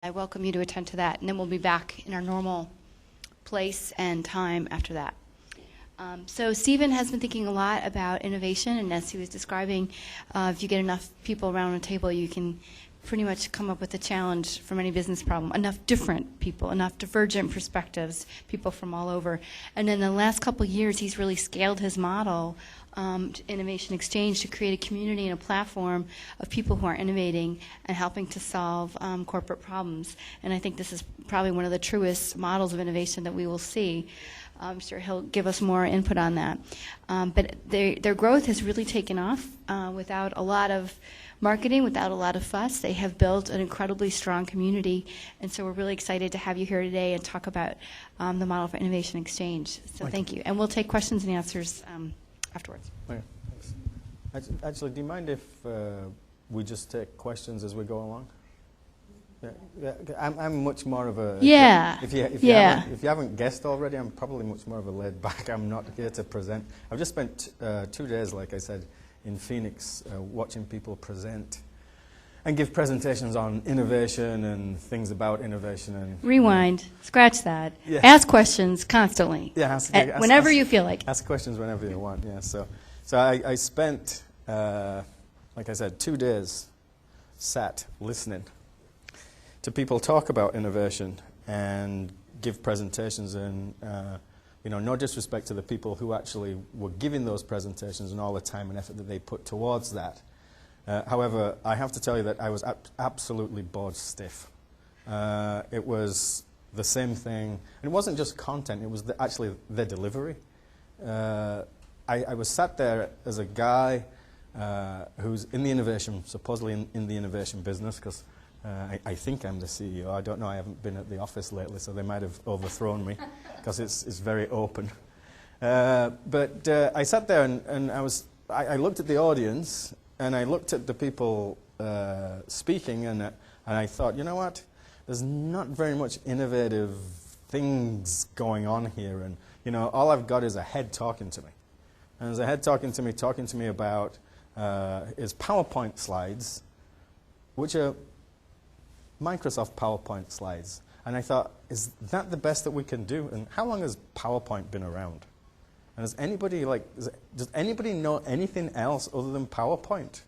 I welcome you to attend to that, and then we'll be back in our normal place and time after that. So Stephen has been thinking a lot about innovation, and as he was describing, if you get enough people around a table, you can pretty much come up with a challenge from any business problem. Enough different people, enough divergent perspectives, people from all over. And in the last couple of years, he's really scaled his model, Innovation Exchange, to create a community and a platform of people who are innovating and helping to solve corporate problems. And I think this is probably one of the truest models of innovation that we will see. I'm sure he'll give us more input on that. But their growth has really taken off without a lot of marketing, without a lot of fuss. They have built an incredibly strong community, and so we're really excited to have you here today and talk about the model for Innovation Exchange. So thank you. And we'll take questions and answers afterwards. Okay, thanks. Actually, do you mind if we just take questions as we go along? Yeah, I'm much more of a... Yeah. If you haven't guessed already, I'm probably much more of a laid back. I'm not here to present. I've just spent 2 days, like I said, in Phoenix watching people present and give presentations on innovation and things about innovation. And rewind. Scratch that. Yeah. Ask questions constantly. Yeah, whenever you feel like. Ask questions whenever you want, yeah. So I spent, like I said, 2 days sat listening to people talk about innovation and give presentations, and no disrespect to the people who actually were giving those presentations and all the time and effort that they put towards that. However, I have to tell you that I was absolutely bored stiff. It was the same thing. And it wasn't just content, it was actually the delivery. I was sat there as a guy who's in the innovation, supposedly in the innovation business, because I think I'm the CEO. I don't know. I haven't been at the office lately, so they might have overthrown me because it's very open. But I sat there and I looked at the audience and I looked at the people speaking, and I thought, you know what? There's not very much innovative things going on here, and all I've got is a head talking to me. And there's a head talking to me about his PowerPoint slides, which are Microsoft PowerPoint slides. And I thought, is that the best that we can do? And how long has PowerPoint been around? And does anybody know anything else other than PowerPoint?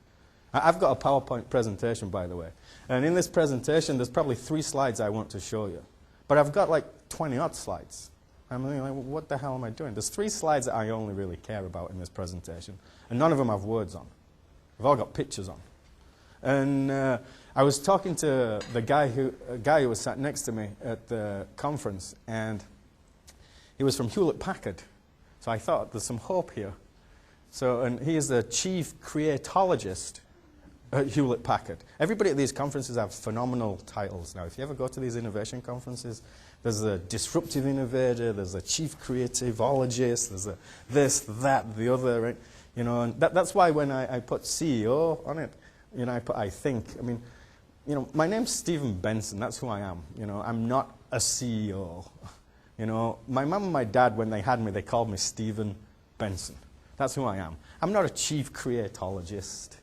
I've got a PowerPoint presentation, by the way. And in this presentation, there's probably 3 slides I want to show you. But I've got like 20-odd slides. I'm thinking, like, what the hell am I doing? There's 3 slides that I only really care about in this presentation. And none of them have words on. They've all got pictures on. And I was talking to a guy who was sat next to me at the conference, and he was from Hewlett-Packard. So I thought, there's some hope here. And he is the chief creatologist at Hewlett-Packard. Everybody at these conferences have phenomenal titles now. If you ever go to these innovation conferences, there's a disruptive innovator, there's a chief creativologist, there's a this, that, the other, right? And that's why when I put CEO on it, I put I think. I mean, my name's Stephen Benson. That's who I am. I'm not a CEO. My mum and my dad, when they had me, they called me Stephen Benson. That's who I am. I'm not a chief creatologist.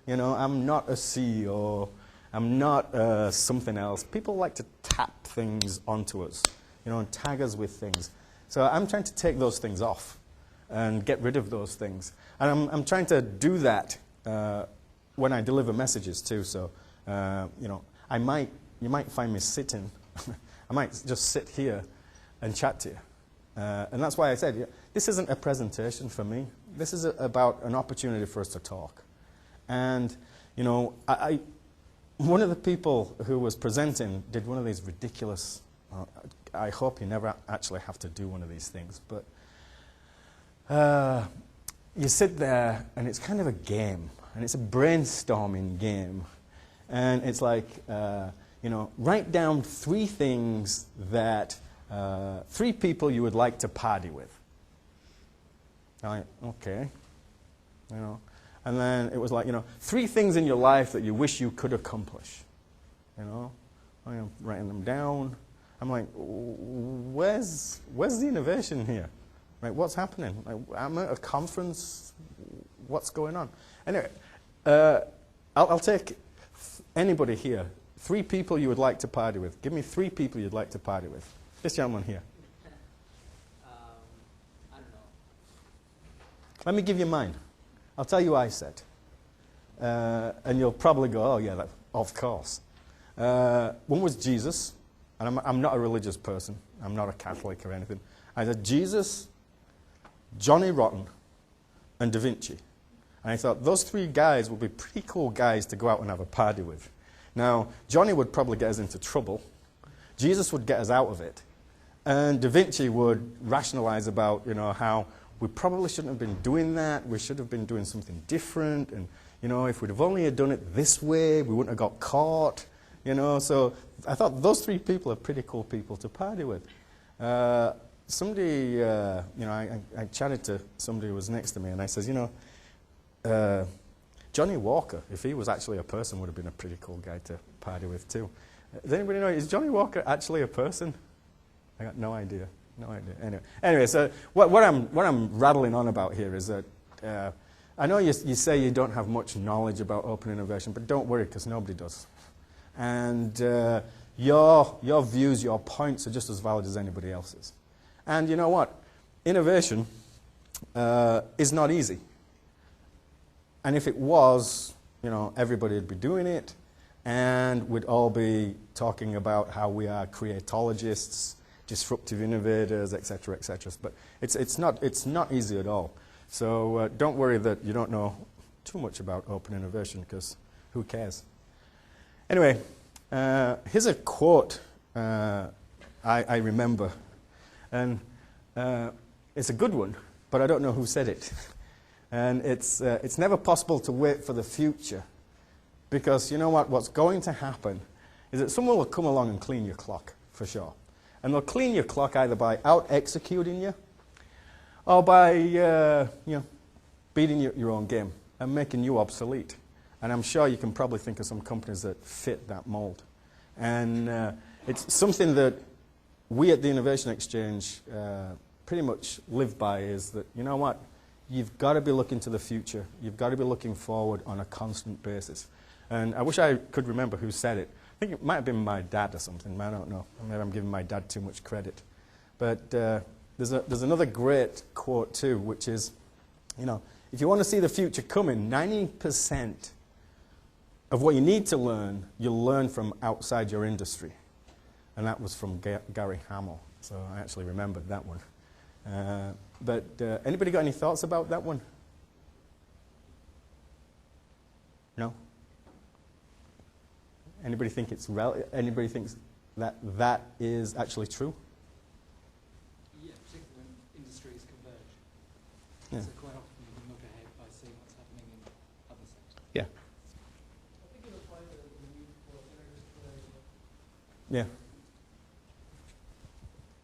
I'm not a CEO. I'm not something else. People like to tap things onto us, and tag us with things. So I'm trying to take those things off and get rid of those things. And I'm trying to do that when I deliver messages too. So, you might find me sitting. I might just sit here and chat to you. And that's why I said, this isn't a presentation for me. This is about an opportunity for us to talk. And, one of the people who was presenting did one of these ridiculous, I hope you never actually have to do one of these things, but you sit there and it's kind of a game. And it's a brainstorming game. And it's like, write down 3 things that 3 people you would like to party with. I'm like, okay. And then it was like, 3 things in your life that you wish you could accomplish. I'm writing them down. I'm like, where's the innovation here? Right, what's happening? I'm at a conference. What's going on? Anyway, I'll take anybody here 3 people you would like to party with. Give me 3 people you'd like to party with. This gentleman here. I don't know. Let me give you mine. I'll tell you I said. And you'll probably go, oh yeah, of course. One was Jesus, and I'm not a religious person. I'm not a Catholic or anything. I said Jesus, Johnny Rotten, and Da Vinci. And I thought those 3 guys would be pretty cool guys to go out and have a party with. Now, Johnny would probably get us into trouble. Jesus would get us out of it. And Da Vinci would rationalize about, how we probably shouldn't have been doing that. We should have been doing something different. And, if we'd have only done it this way, we wouldn't have got caught. So I thought those 3 people are pretty cool people to party with. Somebody, I chatted to somebody who was next to me, and I says, Johnny Walker, if he was actually a person, would have been a pretty cool guy to party with too. Does anybody know, is Johnny Walker actually a person? I got no idea. No idea. Anyway, so what I'm rattling on about here is that I know you say you don't have much knowledge about open innovation, but don't worry, because nobody does. And your views, your points are just as valid as anybody else's. And you know what? Innovation is not easy. And if it was, everybody would be doing it, and we'd all be talking about how we are creatologists, disruptive innovators, etc., etc. But it's not easy at all. So don't worry that you don't know too much about open innovation, because who cares? Anyway, here's a quote I remember, and it's a good one, but I don't know who said it. And it's never possible to wait for the future, because you know what? What's going to happen is that someone will come along and clean your clock, for sure. And they'll clean your clock either by out-executing you or by beating your own game and making you obsolete. And I'm sure you can probably think of some companies that fit that mold. And it's something that we at the Innovation Exchange pretty much live by, is that, you know what? You've got to be looking to the future. You've got to be looking forward on a constant basis. And I wish I could remember who said it. I think it might have been my dad or something. I don't know. Maybe I'm giving my dad too much credit. But there's another great quote too, which is, if you want to see the future coming, 90% of what you need to learn, you'll learn from outside your industry. And that was from Gary Hamel. So I actually remembered that one. But anybody got any thoughts about that one? No? Anybody think anybody thinks that is actually true? Yeah, particularly when industries converge. Yeah. So quite often you can look ahead by seeing what's happening in other sectors. Yeah. I think it applies to the need for interdisciplinary. Yeah.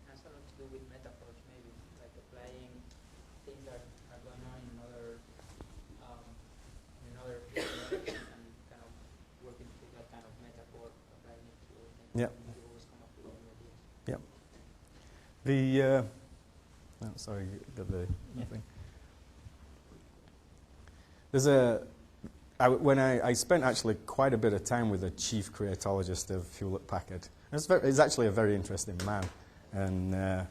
Has a lot to do with metaphors, maybe, like applying things that are going on in another field and kind of working through that kind of metaphor, applying it to things. Yeah. You always come up with new ideas. Yeah. Sorry, the thing. There's when I spent actually quite a bit of time with the chief creatologist of Hewlett Packard. He's actually a very interesting man, and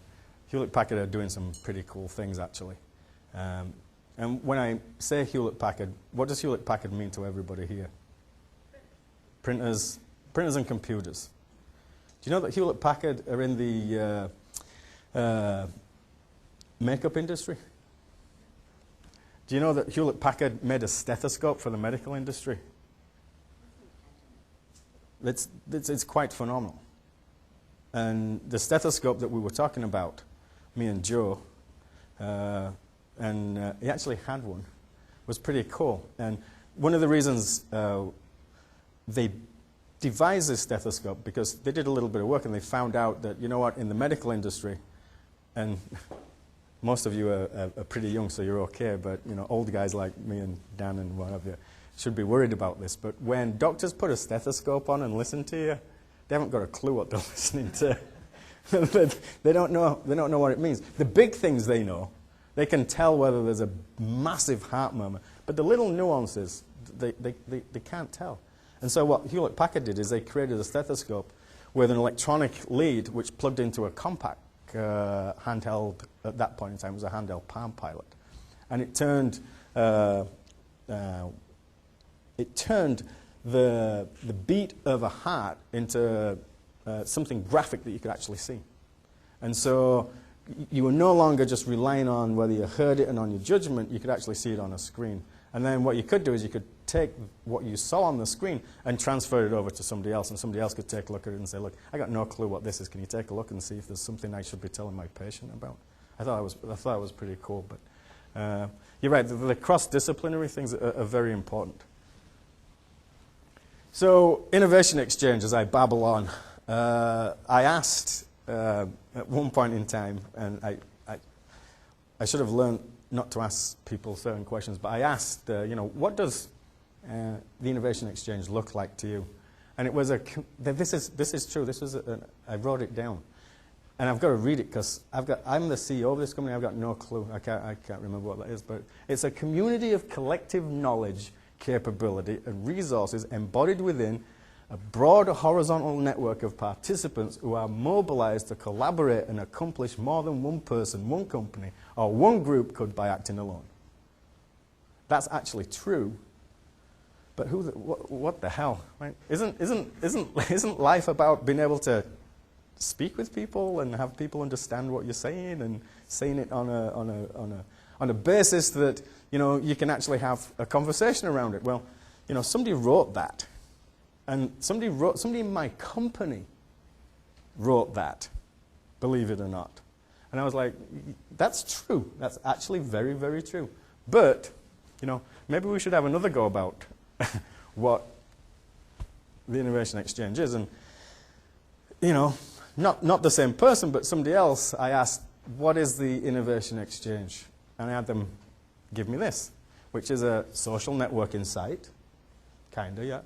Hewlett Packard are doing some pretty cool things actually. And when I say Hewlett Packard, what does Hewlett Packard mean to everybody here? Printers and computers. Do you know that Hewlett Packard are in the makeup industry? Do you know that Hewlett Packard made a stethoscope for the medical industry? It's quite phenomenal. And the stethoscope that we were talking about, me and Joe, and he actually had one, was pretty cool. And one of the reasons they devised this stethoscope, because they did a little bit of work and they found out that, you know what, in the medical industry, and most of you are pretty young, so you're okay, but old guys like me and Dan and what have you should be worried about this. But when doctors put a stethoscope on and listen to you, they haven't got a clue what they're listening to. They don't know what it means. The big things they know, they can tell whether there's a massive heart murmur, but the little nuances, they can't tell. And so what Hewlett-Packard did is they created a stethoscope with an electronic lead which plugged into a compact handheld, at that point in time it was a handheld Palm Pilot. And it turned the beat of a heart into something graphic that you could actually see. And so you were no longer just relying on whether you heard it and on your judgment, you could actually see it on a screen. And then what you could do is you could take what you saw on the screen and transfer it over to somebody else, and somebody else could take a look at it and say, look, I got no clue what this is. Can you take a look and see if there's something I should be telling my patient about? I thought it was pretty cool. But you're right, the cross-disciplinary things are very important. So innovation exchange, as I babble on, I asked at one point in time, and I should have learned not to ask people certain questions, but I asked, what does the innovation exchange look like to you? And it was this is true. This was I wrote it down, and I've got to read it because I'm the CEO of this company. I've got no clue. I can't remember what that is, but it's a community of collective knowledge, capability, and resources embodied within a broad horizontal network of participants who are mobilized to collaborate and accomplish more than one person, one company, or one group could by acting alone. That's actually true. But what the hell, right? Isn't life about being able to speak with people and have people understand what you're saying and saying it on a basis that you can actually have a conversation around it? Well, somebody wrote that. And somebody in my company wrote that, believe it or not. And I was like, that's true. That's actually very, very true. But, maybe we should have another go about what the innovation exchange is. And, not the same person, but somebody else, I asked, what is the innovation exchange? And I had them give me this, which is a social networking site, yeah,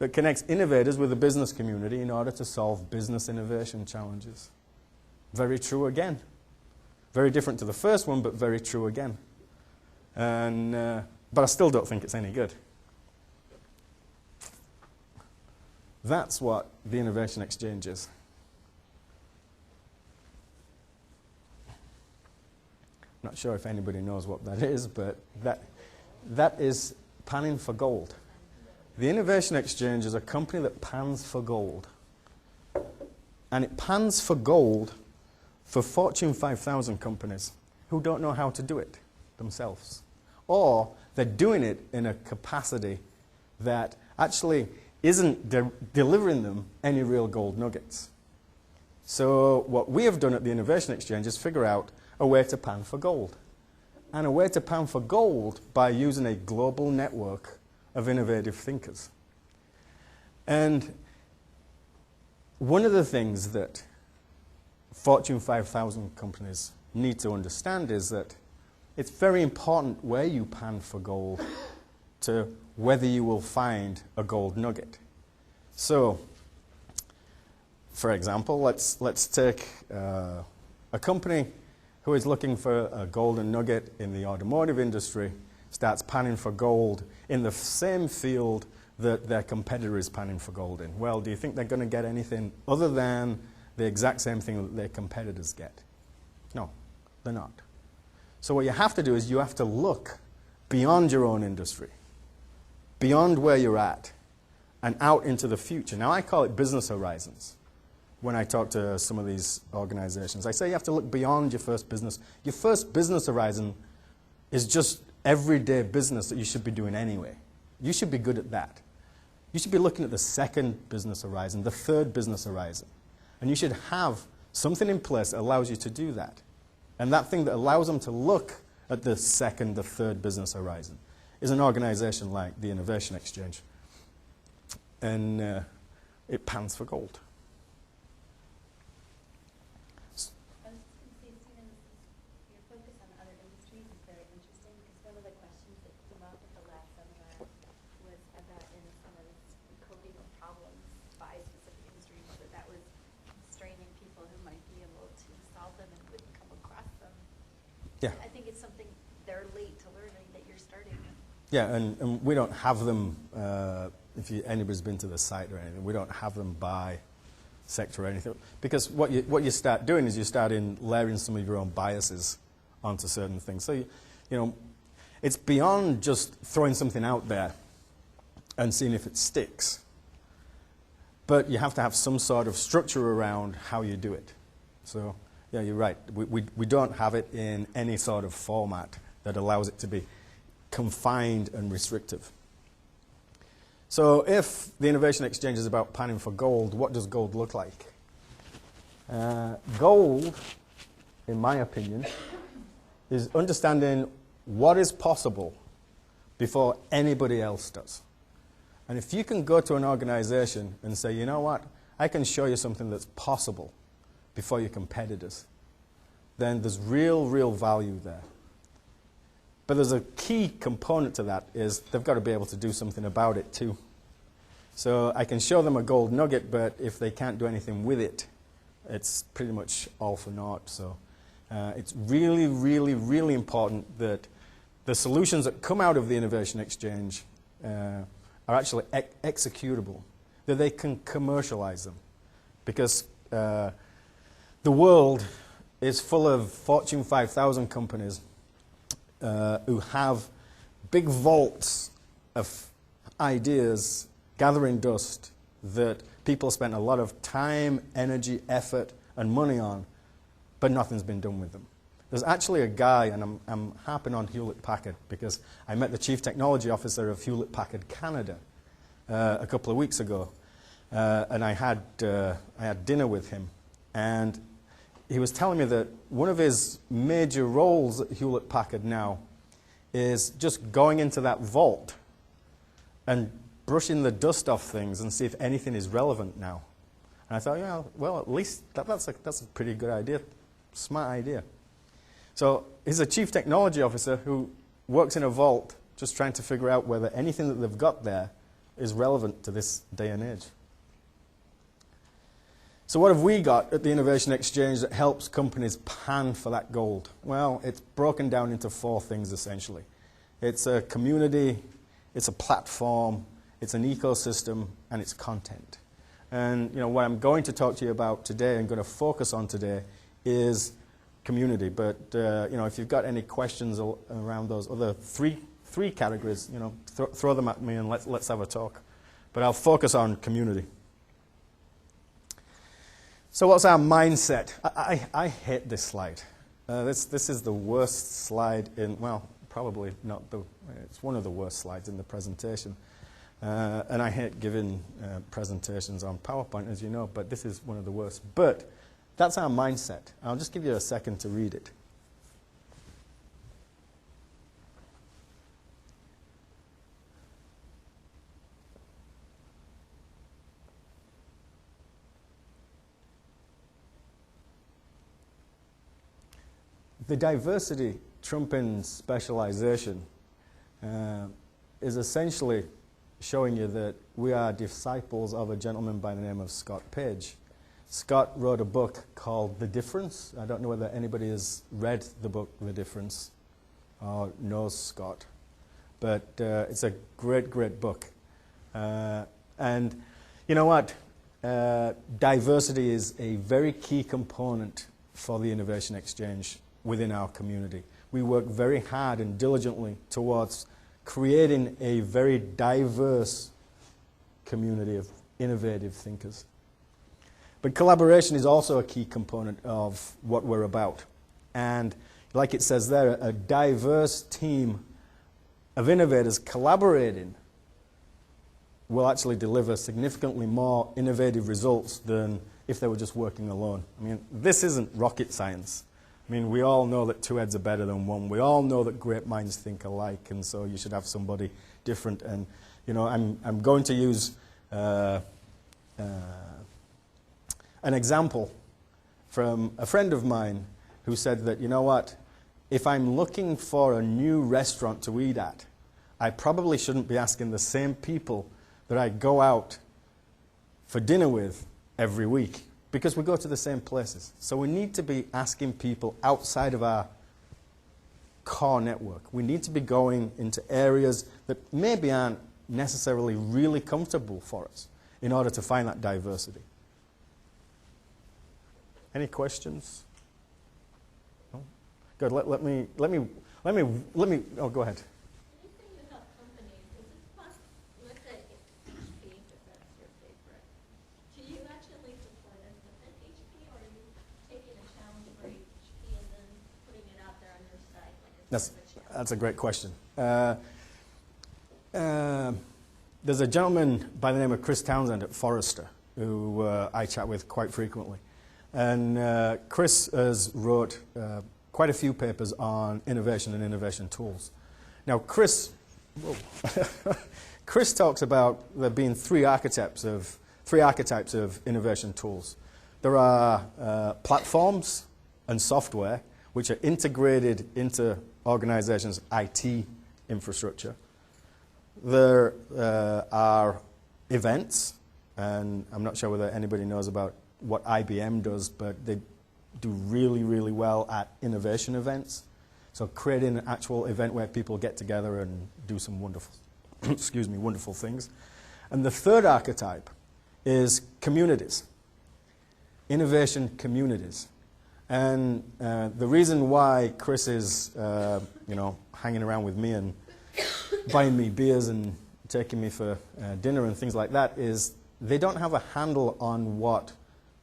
that connects innovators with the business community in order to solve business innovation challenges. Very true again. Very different to the first one, but very true again. And but I still don't think it's any good. That's what the innovation exchange is. Not sure if anybody knows what that is, but that is panning for gold. The Innovation Exchange is a company that pans for gold. And it pans for gold for Fortune 5000 companies who don't know how to do it themselves. Or they're doing it in a capacity that actually isn't delivering them any real gold nuggets. So what we have done at the Innovation Exchange is figure out a way to pan for gold. And a way to pan for gold by using a global network of innovative thinkers. And one of the things that Fortune 5000 companies need to understand is that it's very important where you pan for gold to whether you will find a gold nugget. So, for example, let's take a company who is looking for a golden nugget in the automotive industry, starts panning for gold in the same field that their competitor is panning for gold in. Well, do you think they're going to get anything other than the exact same thing that their competitors get? No, they're not. So what you have to do is you have to look beyond your own industry, beyond where you're at, and out into the future. Now, I call it business horizons. When I talk to some of these organizations, I say you have to look beyond your first business. Your first business horizon is just everyday business that you should be doing anyway. You should be good at that. You should be looking at the second business horizon, the third business horizon. And you should have something in place that allows you to do that. And that thing that allows them to look at the second, the third business horizon is an organization like the Innovation Exchange. And it pans for gold. Yeah. I think it's something they're late to learning that you're starting. Yeah, and we don't have them if anybody's been to the site or anything, we don't have them by sector or anything. Because what you start doing is you start layering some of your own biases onto certain things. So, you know, it's beyond just throwing something out there and seeing if it sticks. But you have to have some sort of structure around how you do it. So, yeah, you're right. We don't have it in any sort of format that allows it to be confined and restrictive. So if the Innovation Exchange is about panning for gold, what does gold look like? Gold, in my opinion, is understanding what is possible before anybody else does. And if you can go to an organization and say, you know what, I can show you something that's possible before your competitors, then there's real value there. But there's a key component to that is they've got to be able to do something about it too. So I can show them a gold nugget, but if they can't do anything with it, it's pretty much all for naught. So it's really important that the solutions that come out of the Innovation Exchange are actually executable, that they can commercialize them. Because the world is full of Fortune 5,000 companies who have big vaults of ideas gathering dust that people spent a lot of time, energy, effort, and money on, but nothing's been done with them. There's actually a guy, and I'm harping on Hewlett-Packard because I met the Chief Technology Officer of Hewlett-Packard Canada a couple of weeks ago, and I had dinner with him, and he was telling me that one of his major roles at Hewlett-Packard now is just going into that vault and brushing the dust off things and see if anything is relevant now. And I thought, yeah, well, at least that's a pretty good idea, smart idea. So he's a chief technology officer who works in a vault just trying to figure out whether anything that they've got there is relevant to this day and age. So what have we got at the Innovation Exchange that helps companies pan for that gold? Well, it's broken down into 4 things essentially. It's a community, it's a platform, it's an ecosystem, and it's content. And you know what I'm going to talk to you about today and going to focus on today is community. But you know, if you've got any questions around those other three categories, you know, throw them at me and let's have a talk. But I'll focus on community. So what's our mindset? I hate this slide. This is the worst slide in, well, probably not it's one of the worst slides in the presentation. And I hate giving presentations on PowerPoint, as you know, but this is one of the worst. But that's our mindset. I'll just give you a second to read it. The diversity trumping specialization is essentially showing you that we are disciples of a gentleman by the name of Scott Page. Scott wrote a book called The Difference. I don't know whether anybody has read the book The Difference or knows Scott, but it's a great book. And you know what? Diversity is a very key component for the Innovation Exchange within our community. We work very hard and diligently towards creating a very diverse community of innovative thinkers. But collaboration is also a key component of what we're about. And like it says there, a diverse team of innovators collaborating will actually deliver significantly more innovative results than if they were just working alone. I mean, this isn't rocket science. I mean, we all know that 2 heads are better than 1. We all know that great minds think alike, and so you should have somebody different. And you know, I'm going to use an example from a friend of mine who said that, you know what, if I'm looking for a new restaurant to eat at, I probably shouldn't be asking the same people that I go out for dinner with every week, because we go to the same places. So we need to be asking people outside of our core network. We need to be going into areas that maybe aren't necessarily really comfortable for us in order to find that diversity. Any questions? No? Good. Let me. Oh, go ahead. When you say you help companies, is it possible, let's say HP, if that's your favorite, do you actually support us within HP, or are you taking a challenge for HP and then putting it out there on your site? That's a great question. There's a gentleman by the name of Chris Townsend at Forrester who I chat with quite frequently. And Chris has wrote quite a few papers on innovation and innovation tools. Now, Chris talks about there being three archetypes of innovation tools. There are platforms and software which are integrated into organizations' IT infrastructure. There are events, and I'm not sure whether anybody knows about what IBM does, but they do really, really well at innovation events. So creating an actual event where people get together and do some wonderful, wonderful things. And the third archetype is communities, innovation communities. And the reason why Chris is, hanging around with me and buying me beers and taking me for dinner and things like that is they don't have a handle on what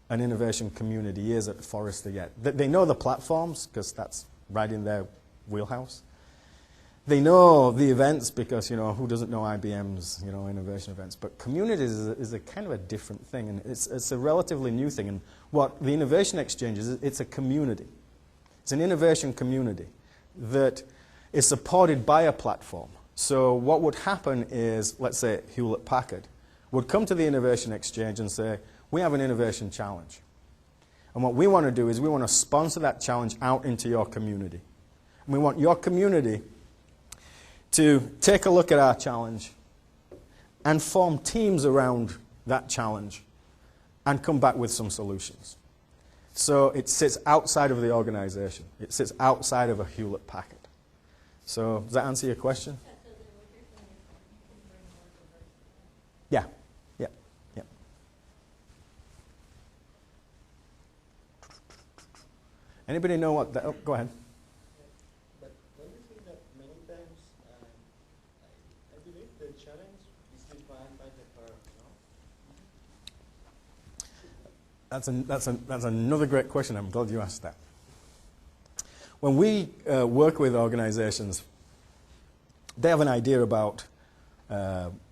an innovation community is at Forrester yet. They know the platforms because that's right in their wheelhouse. They know the events because, who doesn't know IBM's, innovation events. But communities is a kind of a different thing, and it's a relatively new thing. And what the Innovation Exchange is, it's a community. It's an innovation community that is supported by a platform. So what would happen is, let's say Hewlett Packard would come to the Innovation Exchange and say, we have an innovation challenge. And what we want to do is we want to sponsor that challenge out into your community. And we want your community to take a look at our challenge and form teams around that challenge and come back with some solutions. So it sits outside of the organization. It sits outside of a Hewlett Packard. So does that answer your question? Yeah. Anybody know what that... Oh, go ahead. But don't you think that many times, I believe the challenge is defined by the person, no? That's another great question. I'm glad you asked that. When we work with organizations, they have an idea about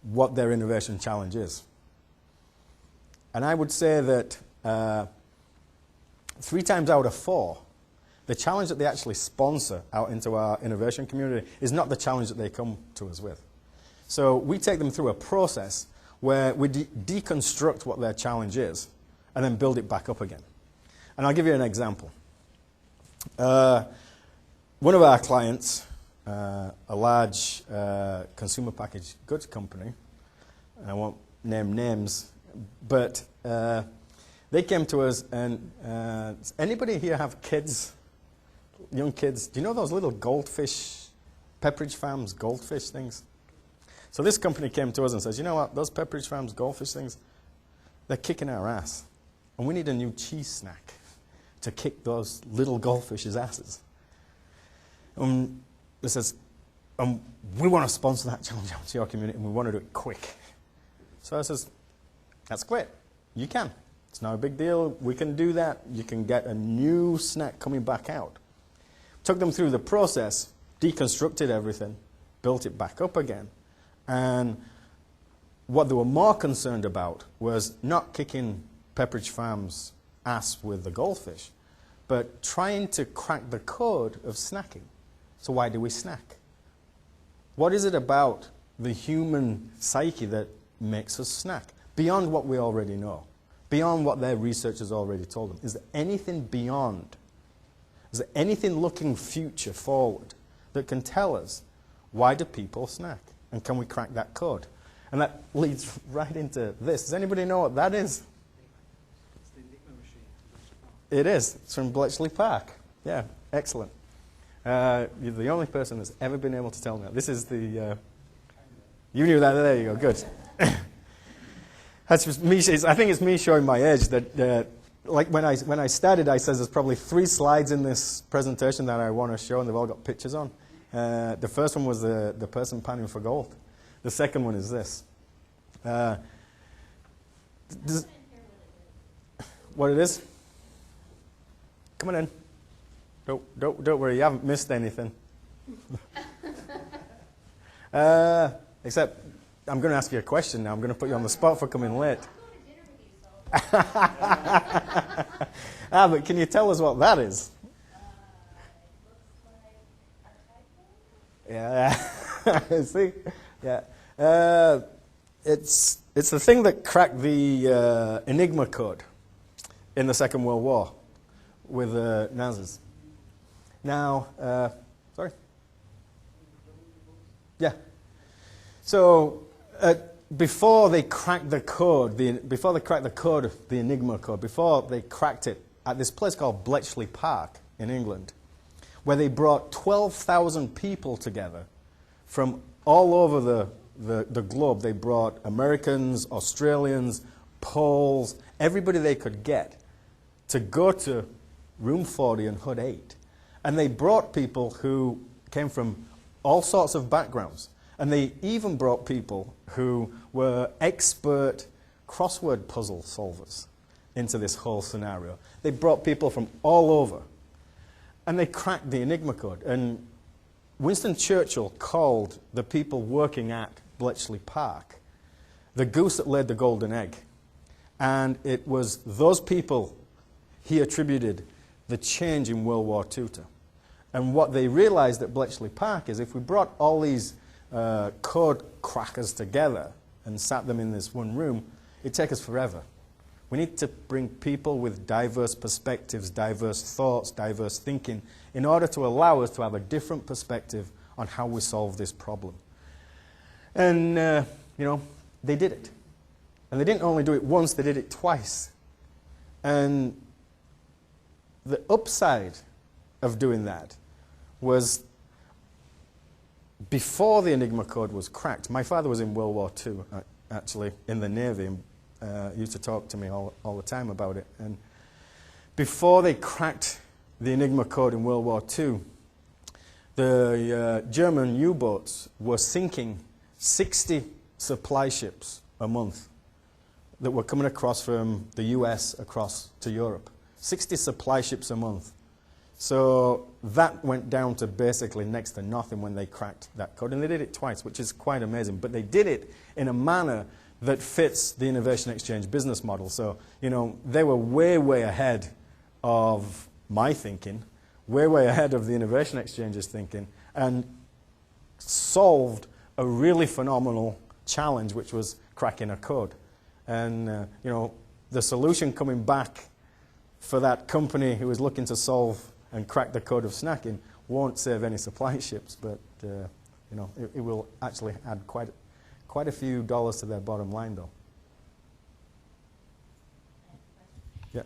what their innovation challenge is. And I would say that 3 times out of 4, the challenge that they actually sponsor out into our innovation community is not the challenge that they come to us with. So we take them through a process where we deconstruct what their challenge is and then build it back up again. And I'll give you an example. One of our clients, a large consumer packaged goods company, and I won't name names, but they came to us and anybody here have kids, young kids? Do you know those little goldfish, Pepperidge Farms goldfish things? So this company came to us and says, you know what, those Pepperidge Farms goldfish things, they're kicking our ass. And we need a new cheese snack to kick those little goldfish's asses. It says, we want to sponsor that challenge out to your community and we want to do it quick. So I says, that's great. You can. It's not a big deal. We can do that. You can get a new snack coming back out. Took them through the process, deconstructed everything, built it back up again. And what they were more concerned about was not kicking Pepperidge Farm's ass with the goldfish, but trying to crack the code of snacking. So why do we snack? What is it about the human psyche that makes us snack? Beyond what we already know. Beyond what their research has already told them. Is there anything beyond? Is there anything looking future forward that can tell us why do people snack? And can we crack that code? And that leads right into this. Does anybody know what that is? It's the Enigma machine. It is. It's from Bletchley Park. Yeah, excellent. You're the only person that's ever been able to tell me that. This is the... You knew that. There you go. Good. That's just me. I think it's me showing my age. That like when I started, I said there's probably 3 slides in this presentation that I want to show, and they've all got pictures on. The first one was the person panning for gold. The second one is this. What it is? Come on in. Don't worry, you haven't missed anything. Except, I'm going to ask you a question now. I'm going to put you on the spot for coming late. But can you tell us what that is? Yeah. See? Yeah. It's the thing that cracked the Enigma code in the Second World War with the Nazis. Now, sorry? Yeah. So, before they cracked the code, before they cracked the code, the Enigma code, before they cracked it at this place called Bletchley Park in England, where they brought 12,000 people together from all over the globe. They brought Americans, Australians, Poles, everybody they could get to go to Room 40 and Hood 8. And they brought people who came from all sorts of backgrounds. And they even brought people who were expert crossword puzzle solvers into this whole scenario. They brought people from all over. And they cracked the Enigma code. And Winston Churchill called the people working at Bletchley Park the goose that laid the golden egg. And it was those people he attributed the change in World War II to. And what they realized at Bletchley Park is if we brought all these code crackers together and sat them in this one room, it'd take us forever. We need to bring people with diverse perspectives, diverse thoughts, diverse thinking, in order to allow us to have a different perspective on how we solve this problem. And, they did it. And they didn't only do it once, they did it twice. And the upside of doing that was before the Enigma code was cracked. My father was in World War II, actually, in the Navy, and used to talk to me all the time about it. And before they cracked the Enigma code in World War II, the German U-boats were sinking 60 supply ships a month that were coming across from the US across to Europe. 60 supply ships a month. So that went down to basically next to nothing when they cracked that code. And they did it twice, which is quite amazing. But they did it in a manner that fits the Innovation Exchange business model. So, they were way, way ahead of my thinking, way, way ahead of the Innovation Exchange's thinking, and solved a really phenomenal challenge, which was cracking a code. And, the solution coming back for that company who was looking to solve and crack the code of snacking won't save any supply ships, but, it will actually add quite a few dollars to their bottom line, though. Yeah.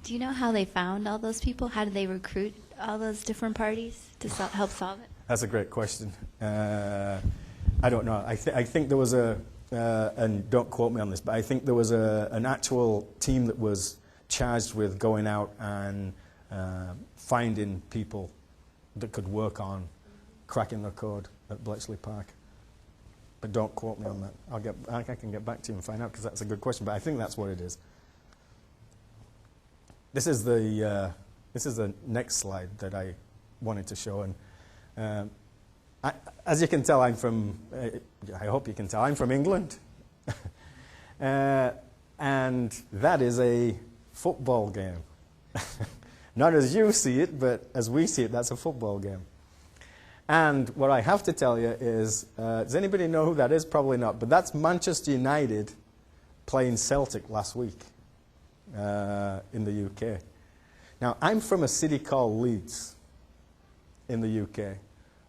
Do you know how they found all those people? How did they recruit all those different parties to help solve it? That's a great question. I don't know. I think there was and don't quote me on this, but I think there was an actual team that was charged with going out and finding people that could work on cracking the code at Bletchley Park. But don't quote me on that. I can get back to you and find out, because that's a good question. But I think that's what it is. This is the next slide that I wanted to show, and as you can tell, I'm from. I hope you can tell I'm from England, and that is a football game. Not as you see it, but as we see it, that's a football game. And what I have to tell you is, does anybody know who that is? Probably not. But that's Manchester United playing Celtic last week in the UK. Now, I'm from a city called Leeds in the UK.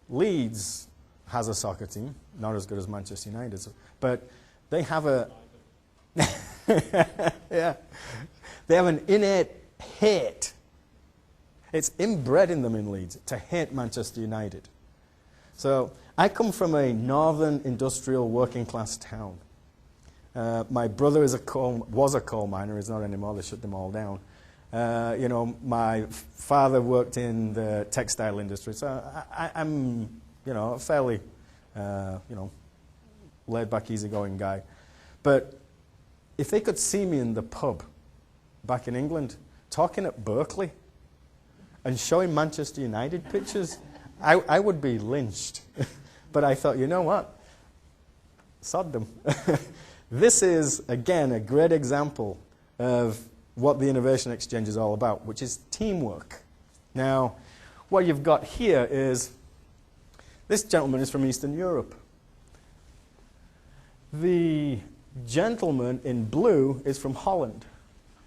Leeds has a soccer team, not as good as Manchester United, but they have a yeah, they have an innate hate. It's inbred in them in Leeds to hate Manchester United. So I come from a northern industrial working class town. My brother was a coal miner. He's not anymore. They shut them all down. My father worked in the textile industry. So I'm, a fairly, laid-back, easygoing guy. But if they could see me in the pub back in England talking at Berkeley and showing Manchester United pictures, I would be lynched. But I thought, you know what? Sod them. This is, again, a great example of what the Innovation Exchange is all about, which is teamwork. Now, what you've got here is, this gentleman is from Eastern Europe. The gentleman in blue is from Holland.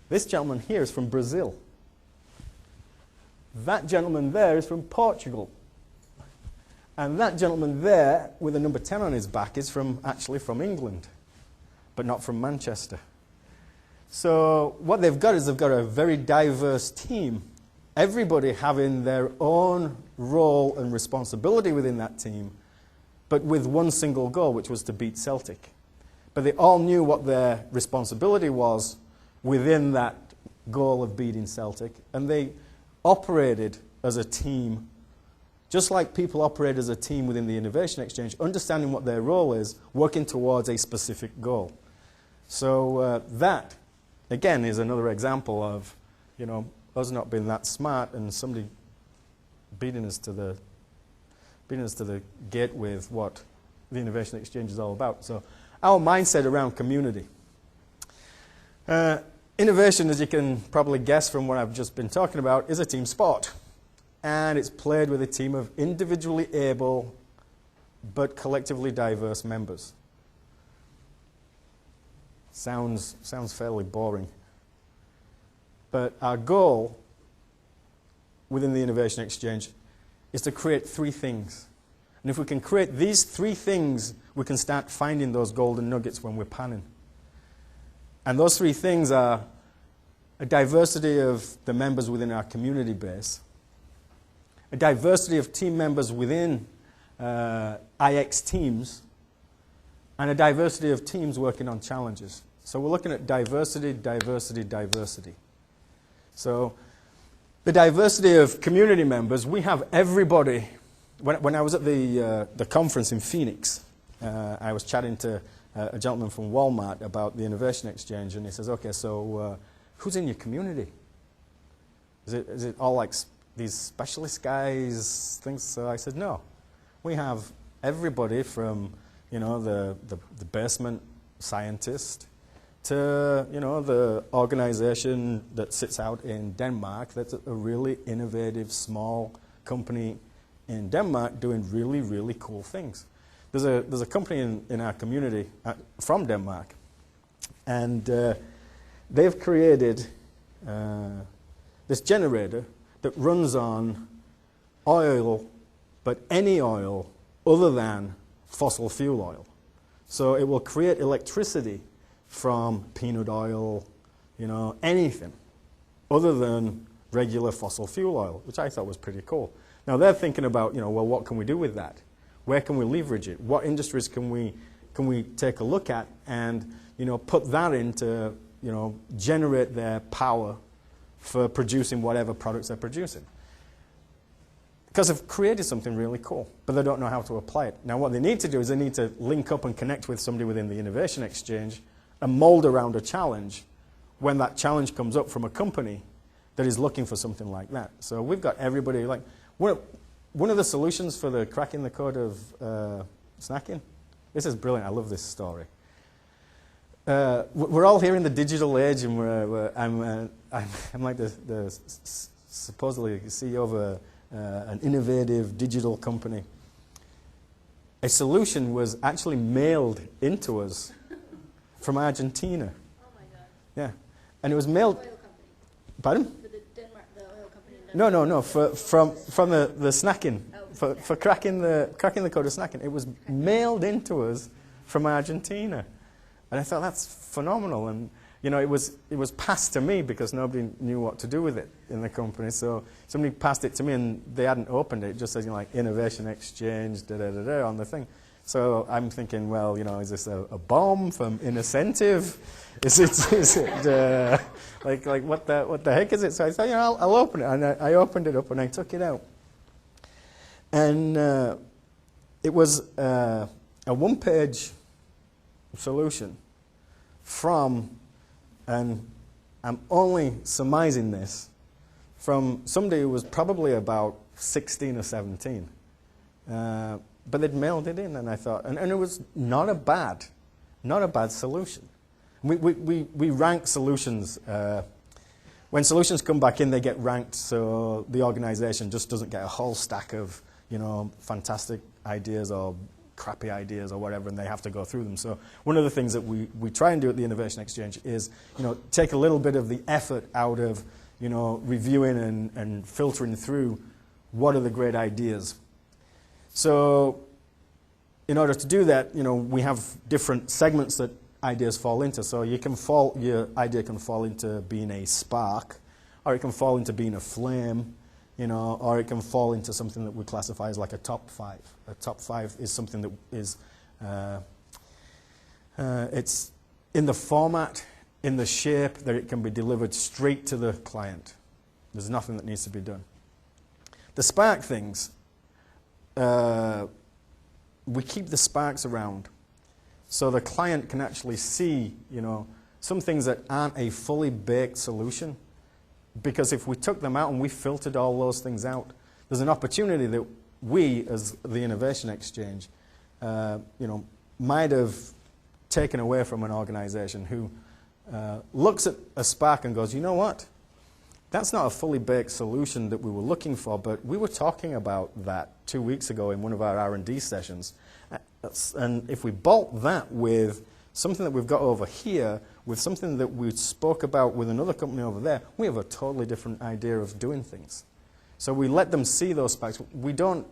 This gentleman here is from Brazil. That gentleman there is from Portugal. And that gentleman there, with a number 10 on his back, is actually from England, but not from Manchester. So what they've got is they've got a very diverse team, everybody having their own role and responsibility within that team, but with one single goal, which was to beat Celtic. But they all knew what their responsibility was within that goal of beating Celtic, and they operated as a team, just like people operate as a team within the Innovation Exchange, understanding what their role is, working towards a specific goal. So that, again, is another example of, us not being that smart and somebody beating us to the gate with what the Innovation Exchange is all about. So our mindset around community. Innovation, as you can probably guess from what I've just been talking about, is a team sport. And it's played with a team of individually able but collectively diverse members. Sounds fairly boring. But our goal within the Innovation Exchange is to create 3 things. And if we can create these 3 things, we can start finding those golden nuggets when we're panning. And those 3 things are a diversity of the members within our community base, a diversity of team members within IX teams, and a diversity of teams working on challenges. So we're looking at diversity, diversity, diversity. So the diversity of community members, we have everybody. When I was at the conference in Phoenix, I was chatting to a gentleman from Walmart about the Innovation Exchange, and he says, okay, so who's in your community? Is it all like these specialist guys, things? So I said, no. We have everybody from, the basement scientist to, the organization that sits out in Denmark that's a really innovative, small company in Denmark doing really, really cool things. There's a company in our community from Denmark, and they've created this generator that runs on oil, but any oil other than fossil fuel oil. So it will create electricity from peanut oil, anything other than regular fossil fuel oil, which I thought was pretty cool. Now they're thinking about, well, what can we do with that? Where can we leverage it? What industries can we take a look at and, put that into, generate their power for producing whatever products they're producing? Because they've created something really cool, but they don't know how to apply it. Now what they need to do is they need to link up and connect with somebody within the Innovation Exchange and mold around a challenge when that challenge comes up from a company that is looking for something like that. So we've got everybody, like, one of the solutions for the cracking the code of snacking, this is brilliant, I love this story. We're all here in the digital age, and I'm like the supposedly CEO of an innovative digital company. A solution was actually mailed into us from Argentina. Oh my God. Yeah, and it was mailed. Oil company. Pardon? For the oil company in Denmark. No. From the snacking, for cracking the code of snacking. It was mailed into us from Argentina, and I thought that's phenomenal. And it was passed to me because nobody knew what to do with it in the company. So somebody passed it to me and they hadn't opened it. It just says, like, innovation exchange, da-da-da-da on the thing. So I'm thinking, well, is this a bomb from Incentive? Is it like what the heck is it? So I thought, I'll open it. And I opened it up and I took it out. And it was a one-page solution from, and I'm only surmising this, from somebody who was probably about 16 or 17. But they'd mailed it in, and I thought, and it was not a bad solution. We rank solutions. When solutions come back in, they get ranked, so the organization just doesn't get a whole stack of, fantastic ideas or crappy ideas or whatever, and they have to go through them. So one of the things that we try and do at the Innovation Exchange is, take a little bit of the effort out of, reviewing and filtering through what are the great ideas. So in order to do that, we have different segments that ideas fall into. So your idea can fall into being a spark, or it can fall into being a flame, or it can fall into something that we classify as like a top 5. A top 5 is something that is, it's in the format, in the shape that it can be delivered straight to the client. There's nothing that needs to be done. The spark things, we keep the sparks around so the client can actually see, some things that aren't a fully baked solution. Because if we took them out and we filtered all those things out, there's an opportunity that we, as the Innovation Exchange, might have taken away from an organization who looks at a spark and goes, you know what? That's not a fully baked solution that we were looking for, but we were talking about that 2 weeks ago in one of our R&D sessions. And if we bolt that with something that we've got over here, with something that we spoke about with another company over there, we have a totally different idea of doing things. So we let them see those sparks. We don't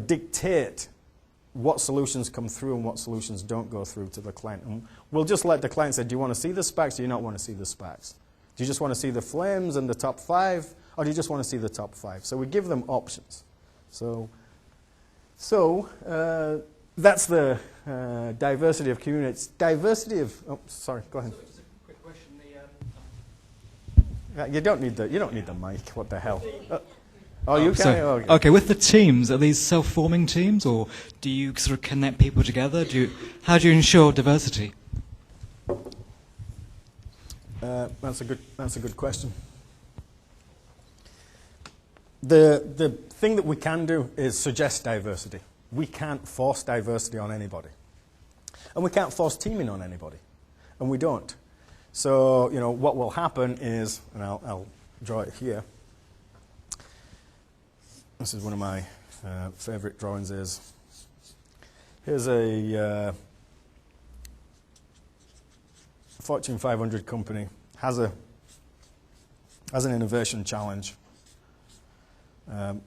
dictate what solutions come through and what solutions don't go through to the client. And we'll just let the client say, do you want to see the sparks or do you not want to see the sparks? Do you just want to see the flames and the top 5, or do you just want to see the top 5? So we give them options. So that's the diversity of communities. Diversity of, sorry, go ahead. So just a quick question. You don't need the mic. What the hell? You can. Okay, with the teams, are these self-forming teams, or do you sort of connect people together? How do you ensure diversity? That's a good question. The thing that we can do is suggest diversity. We can't force diversity on anybody. And we can't force teaming on anybody. And we don't. So, what will happen is, and I'll draw it here. This is one of my favorite drawings is, here's a Fortune 500 company, has an innovation challenge. I'm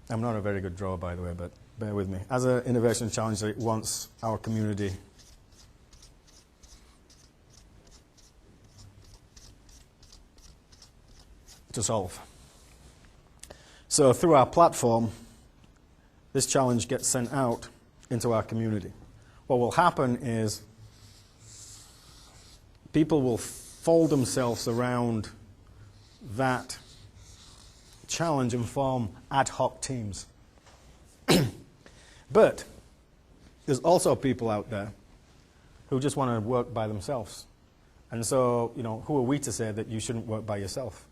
not a very good drawer, by the way, but bear with me. As an innovation challenge that it wants our community to solve. So through our platform, this challenge gets sent out into our community. What will happen is people will fold themselves around that challenge and form ad hoc teams. But there's also people out there who just want to work by themselves. And so, who are we to say that you shouldn't work by yourself?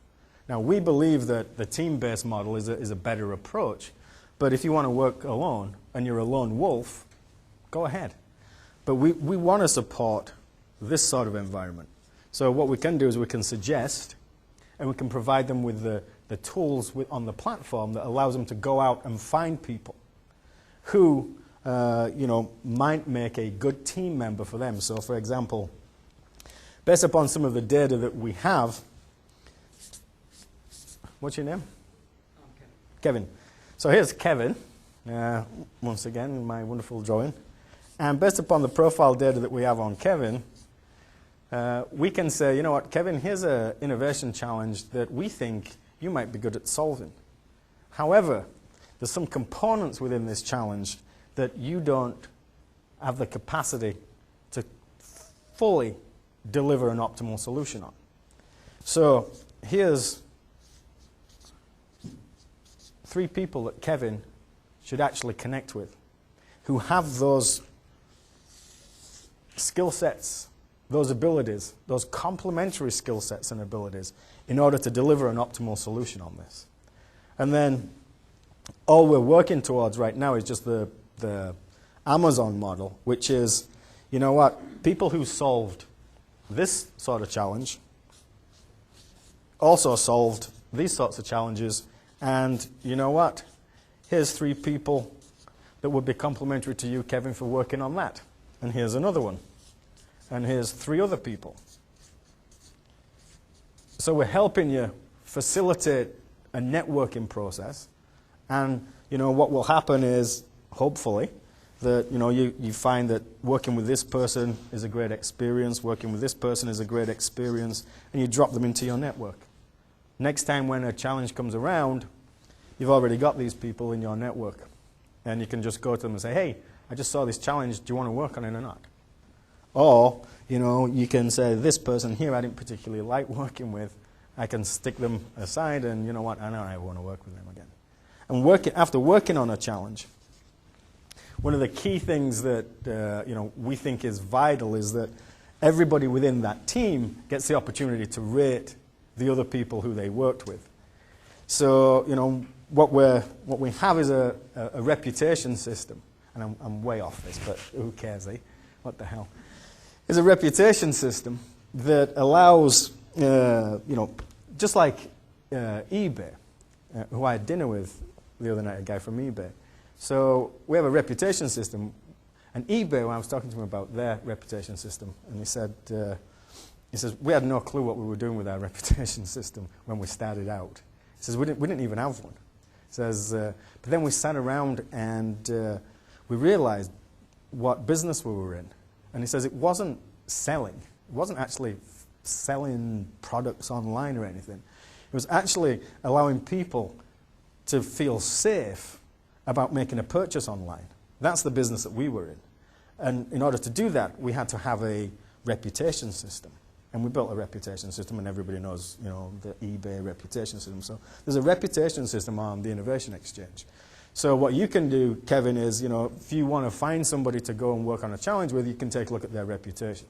Now, we believe that the team-based model is a better approach. But if you want to work alone and you're a lone wolf, go ahead. But we want to support this sort of environment. So what we can do is we can suggest and we can provide them with the tools on the platform that allows them to go out and find people who might make a good team member for them. So, for example, based upon some of the data that we have, what's your name? Kevin. So here's Kevin, once again, in my wonderful drawing. And based upon the profile data that we have on Kevin, we can say, you know what, Kevin, here's an innovation challenge that we think you might be good at solving. However, there's some components within this challenge that you don't have the capacity to fully deliver an optimal solution on. So here's 3 people that Kevin should actually connect with who have those skill sets, those abilities, those complementary skill sets and abilities in order to deliver an optimal solution on this. And then all we're working towards right now is just the Amazon model, which is, you know what, people who solved this sort of challenge also solved these sorts of challenges, and you know what, here's 3 people that would be complementary to you, Kevin, for working on that. And here's another one. And here's 3 other people. So we're helping you facilitate a networking process. And, you know, what will happen is, hopefully, that, you know, you find that working with this person is a great experience, working with this person is a great experience, and you drop them into your network. Next time when a challenge comes around, you've already got these people in your network. And you can just go to them and say, hey, I just saw this challenge, do you want to work on it or not? Or, you know, you can say, this person here I didn't particularly like working with. I can stick them aside and, you know what, I know I want to work with them again. And after working on a challenge, one of the key things that you know, we think is vital is that everybody within that team gets the opportunity to rate the other people who they worked with. So, you know, what we have is a reputation system. And I'm way off this, but who cares, eh? What the hell? It's a reputation system that allows, you know, just like eBay, who I had dinner with the other night, a guy from eBay. So we have a reputation system. And eBay, when I was talking to him about their reputation system, and he says, we had no clue what we were doing with our reputation system when we started out. He says, we didn't even have one. He says, but then we sat around and we realized what business we were in. And he says it wasn't selling. It wasn't actually selling products online or anything. It was actually allowing people to feel safe about making a purchase online. That's the business that we were in. And in order to do that, we had to have a reputation system. And we built a reputation system, and everybody knows, you know, the eBay reputation system. So there's a reputation system on the Innovation Exchange. So what you can do, Kevin, is, you know, if you want to find somebody to go and work on a challenge with, you can take a look at their reputation.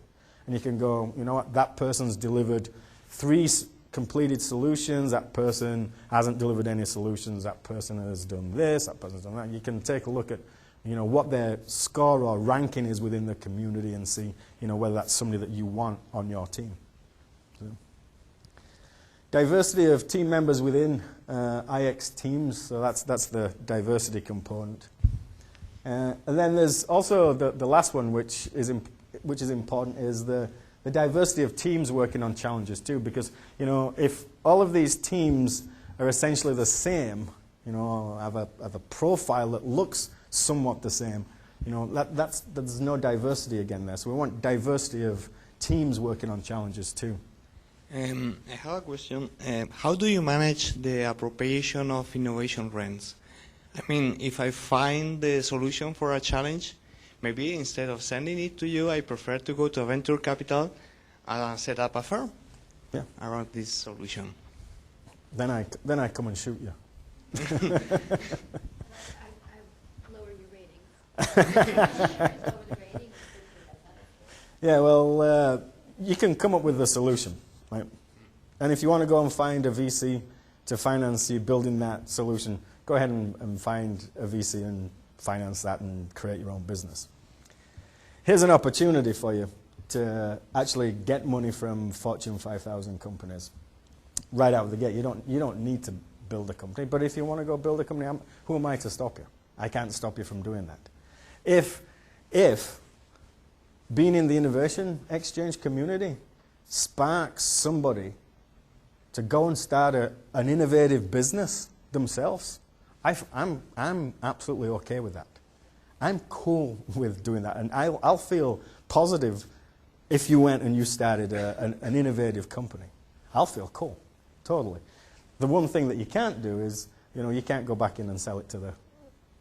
And you can go, you know what, that person's delivered 3 completed solutions, that person hasn't delivered any solutions, that person has done this, that person's done that. You can take a look at, you know, what their score or ranking is within the community and see, you know, whether that's somebody that you want on your team. So. Diversity of team members within IX teams, so that's the diversity component. And then there's also the last one, which is important, is the diversity of teams working on challenges too, because, you know, if all of these teams are essentially the same, you know, have a profile that looks somewhat the same, you know, there's no diversity again there. So we want diversity of teams working on challenges too. I have a question. How do you manage the appropriation of innovation grants? I mean, if I find the solution for a challenge, maybe instead of sending it to you, I prefer to go to a venture capital and set up a firm around this solution. Then I come and shoot you. I lower your ratings. Yeah, well, you can come up with a solution, right? And if you want to go and find a VC to finance you building that solution, go ahead and find a VC and finance that and create your own business. Here's an opportunity for you to actually get money from Fortune 5000 companies right out of the gate. You don't need to build a company, but if you want to go build a company, who am I to stop you? I can't stop you from doing that. If being in the Innovation Exchange community sparks somebody to go and start an innovative business themselves, I'm absolutely okay with that. I'm cool with doing that, and I'll feel positive if you went and you started an innovative company, I'll feel cool, totally. The one thing that you can't do is, you can't go back in and sell it to the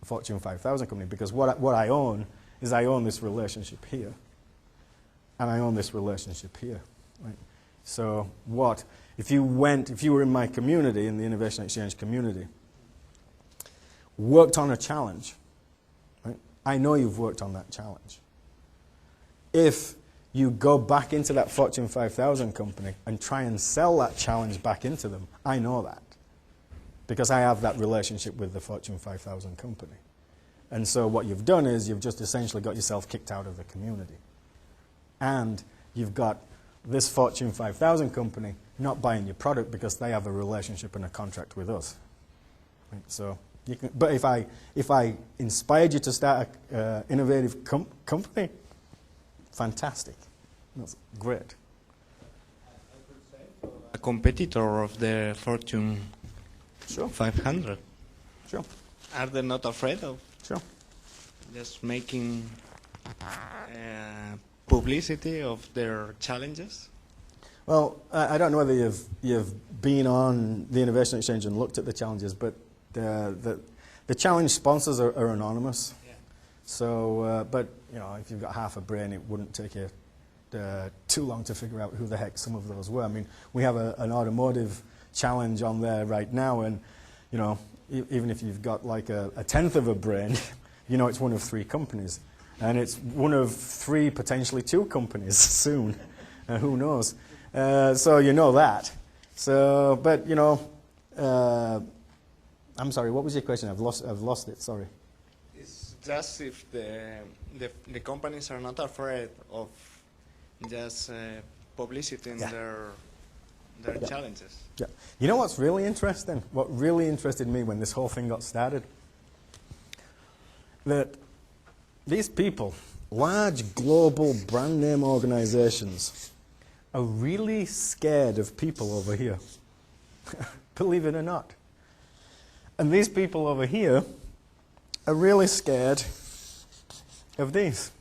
Fortune 5000 company, because what I own is I own this relationship here, and I own this relationship here. Right? So if you were in my community, in the Innovation Exchange community, worked on a challenge, right? I know you've worked on that challenge. If you go back into that Fortune 5000 company and try and sell that challenge back into them, I know that, because I have that relationship with the Fortune 5000 company. And so what you've done is you've just essentially got yourself kicked out of the community. And you've got this Fortune 5000 company not buying your product because they have a relationship and a contract with us. Right? So you can, but if I inspired you to start an innovative company, fantastic. That's great. A competitor of the Fortune Sure. 500. Sure. Are they not afraid of Sure. just making publicity of their challenges? Well, I don't know whether you've been on the Innovation Exchange and looked at the challenges, but the challenge sponsors are anonymous. Yeah. So, but if you've got half a brain, it wouldn't take you too long to figure out who the heck some of those were. I mean, we have an automotive challenge on there right now, and even if you've got like a tenth of a brain, it's one of 3 companies, and it's one of 3, potentially 2 companies soon. Who knows? So you know that. So, but I'm sorry. What was your question? I've lost it. Sorry. It's just if the companies are not afraid of just publicity in their challenges. Yeah. You know what's really interesting? What really interested me when this whole thing got started? That these people, large global brand name organizations, are really scared of people over here. Believe it or not. And these people over here are really scared of these.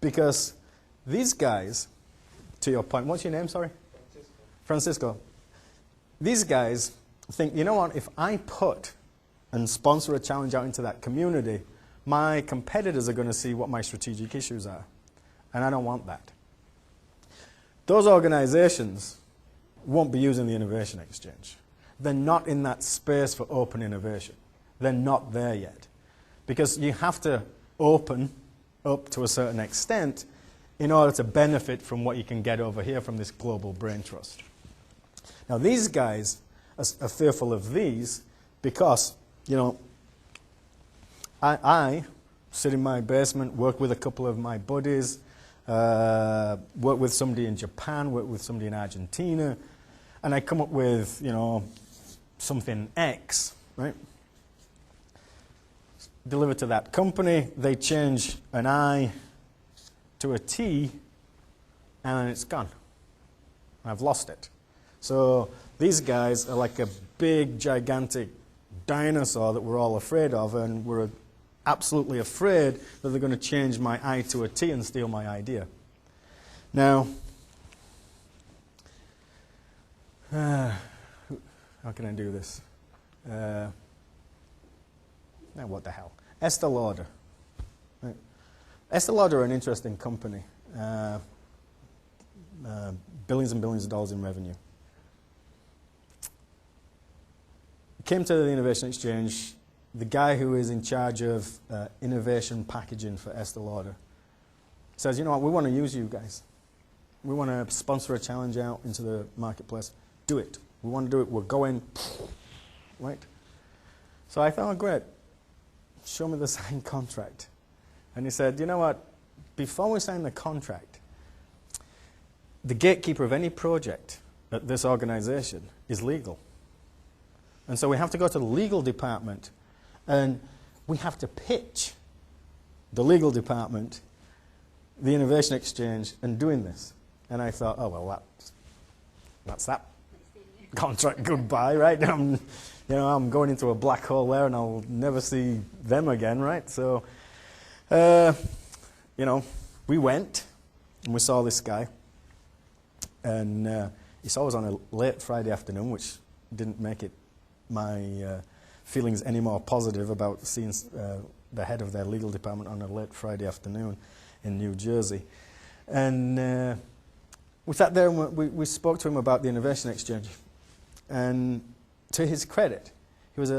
Because these guys, to your point, what's your name, sorry? Francisco. These guys think, you know what, if I put and sponsor a challenge out into that community, my competitors are going to see what my strategic issues are. And I don't want that. Those organizations won't be using the Innovation Exchange. They're not in that space for open innovation. They're not there yet. Because you have to open up to a certain extent in order to benefit from what you can get over here from this global brain trust. Now, these guys are fearful of these because, I sit in my basement, work with a couple of my buddies, work with somebody in Japan, work with somebody in Argentina, and I come up with, something X, right? Deliver to that company, they change an I to a T, and then it's gone. I've lost it. So these guys are like a big, gigantic dinosaur that we're all afraid of, and we're absolutely afraid that they're going to change my I to a T and steal my idea. Now, how can I do this? Now what the hell? Estée Lauder. Right. Estée Lauder are an interesting company. Billions and billions of dollars in revenue. Came to the Innovation Exchange. The guy who is in charge of innovation packaging for Estée Lauder says, you know what, we want to use you guys. We want to sponsor a challenge out into the marketplace. Do it. We want to do it. We're going, right? So I thought, oh, great. Show me the signed contract. And he said, you know what, before we sign the contract, the gatekeeper of any project at this organization is legal. And so we have to go to the legal department and we have to pitch the legal department, the Innovation Exchange, and doing this. And I thought, oh, well, that's that contract goodbye, right? I'm going into a black hole there and I'll never see them again, right? So, we went And we saw this guy, and he saw us on a late Friday afternoon, which didn't make it my feelings any more positive about seeing the head of their legal department on a late Friday afternoon in New Jersey. And we sat there and we spoke to him about the Innovation Exchange. And to his credit, he was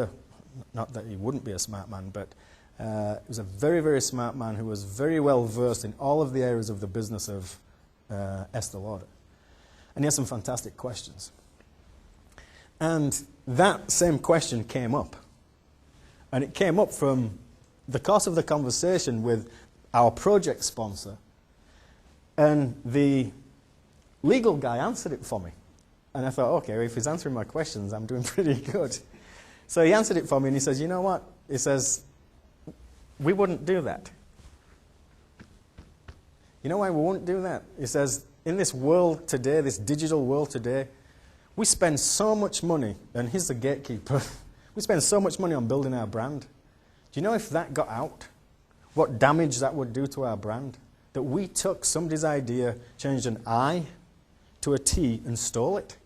not that he wouldn't be a smart man, but he was a very, very smart man who was very well versed in all of the areas of the business of Estée Lauder. And he had some fantastic questions. And that same question came up. And it came up from the course of the conversation with our project sponsor. And the legal guy answered it for me. And I thought, okay, if he's answering my questions, I'm doing pretty good. So he answered it for me, and he says, you know what? He says, we wouldn't do that. You know why we wouldn't do that? He says, in this world today, this digital world today, we spend so much money, and he's the gatekeeper, we spend so much money on building our brand. Do you know if that got out, what damage that would do to our brand? That we took somebody's idea, changed an I to a T, and stole it?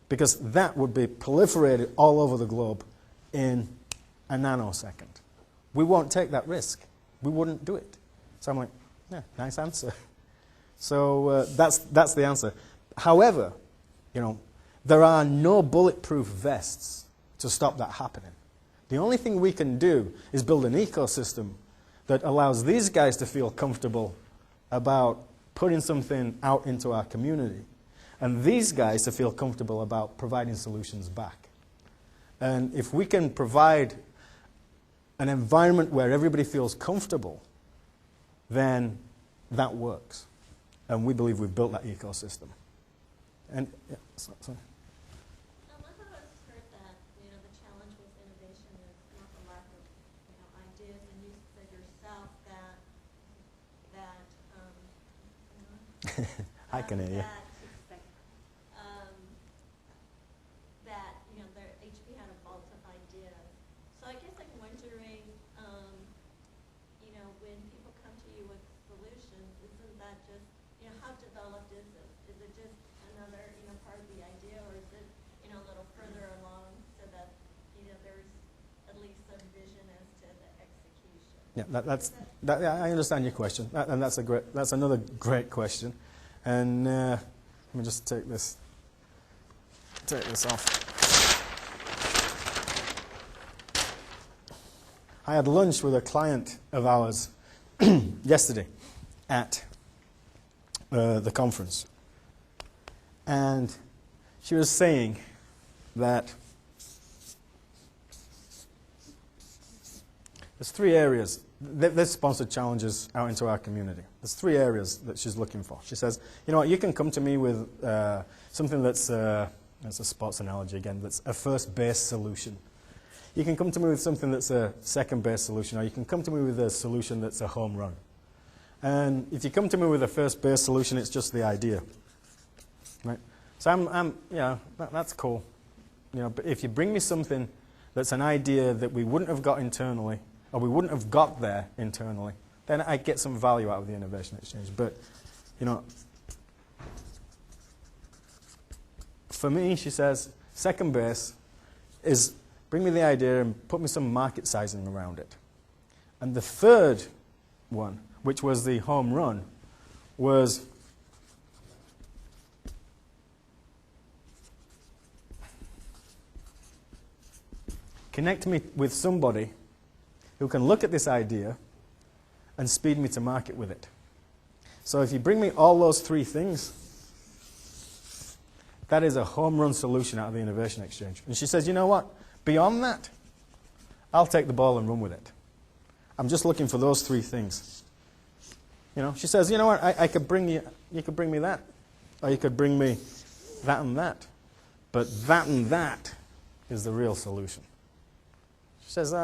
Because that would be proliferated all over the globe in a nanosecond. We won't take that risk. We wouldn't do it. So I'm like, yeah, nice answer. So that's the answer. However, there are no bulletproof vests to stop that happening. The only thing we can do is build an ecosystem that allows these guys to feel comfortable about putting something out into our community, and these guys to feel comfortable about providing solutions back. And if we can provide an environment where everybody feels comfortable, then that works. And we believe we've built that ecosystem. And yeah, sorry. I've always heard that the challenge with innovation is not the lack of ideas, and you said yourself that I can hear you. That their HP had a vault of ideas. So I guess I'm wondering, when people come to you with solutions, isn't that just how developed is it? Is it just another part of the idea, or is it a little further along so that there's at least some vision as to the execution? Yeah, I understand your question, and that's another great question. And let me just take this off. I had lunch with a client of ours yesterday at the conference, and she was saying that there's 3 areas. They've sponsored challenges out into our community. There's 3 areas that she's looking for. She says, you know what, you can come to me with something that's a sports analogy again, that's a first base solution. You can come to me with something that's a second base solution, or you can come to me with a solution that's a home run. And if you come to me with a first base solution, it's just the idea. Right? So that's cool. But if you bring me something that's an idea that we wouldn't have got internally, or we wouldn't have got there internally, then I get some value out of the innovation exchange. But, for me, she says, second base is bring me the idea and put me some market sizing around it. And the third one, which was the home run, was connect me with somebody who can look at this idea and speed me to market with it. So if you bring me all those 3 things, that is a home run solution out of the Innovation Exchange. And she says, you know what? Beyond that, I'll take the ball and run with it. I'm just looking for those 3 things. She says, you know what? I could bring you could bring me that, or you could bring me that and that. But that and that is the real solution. She says,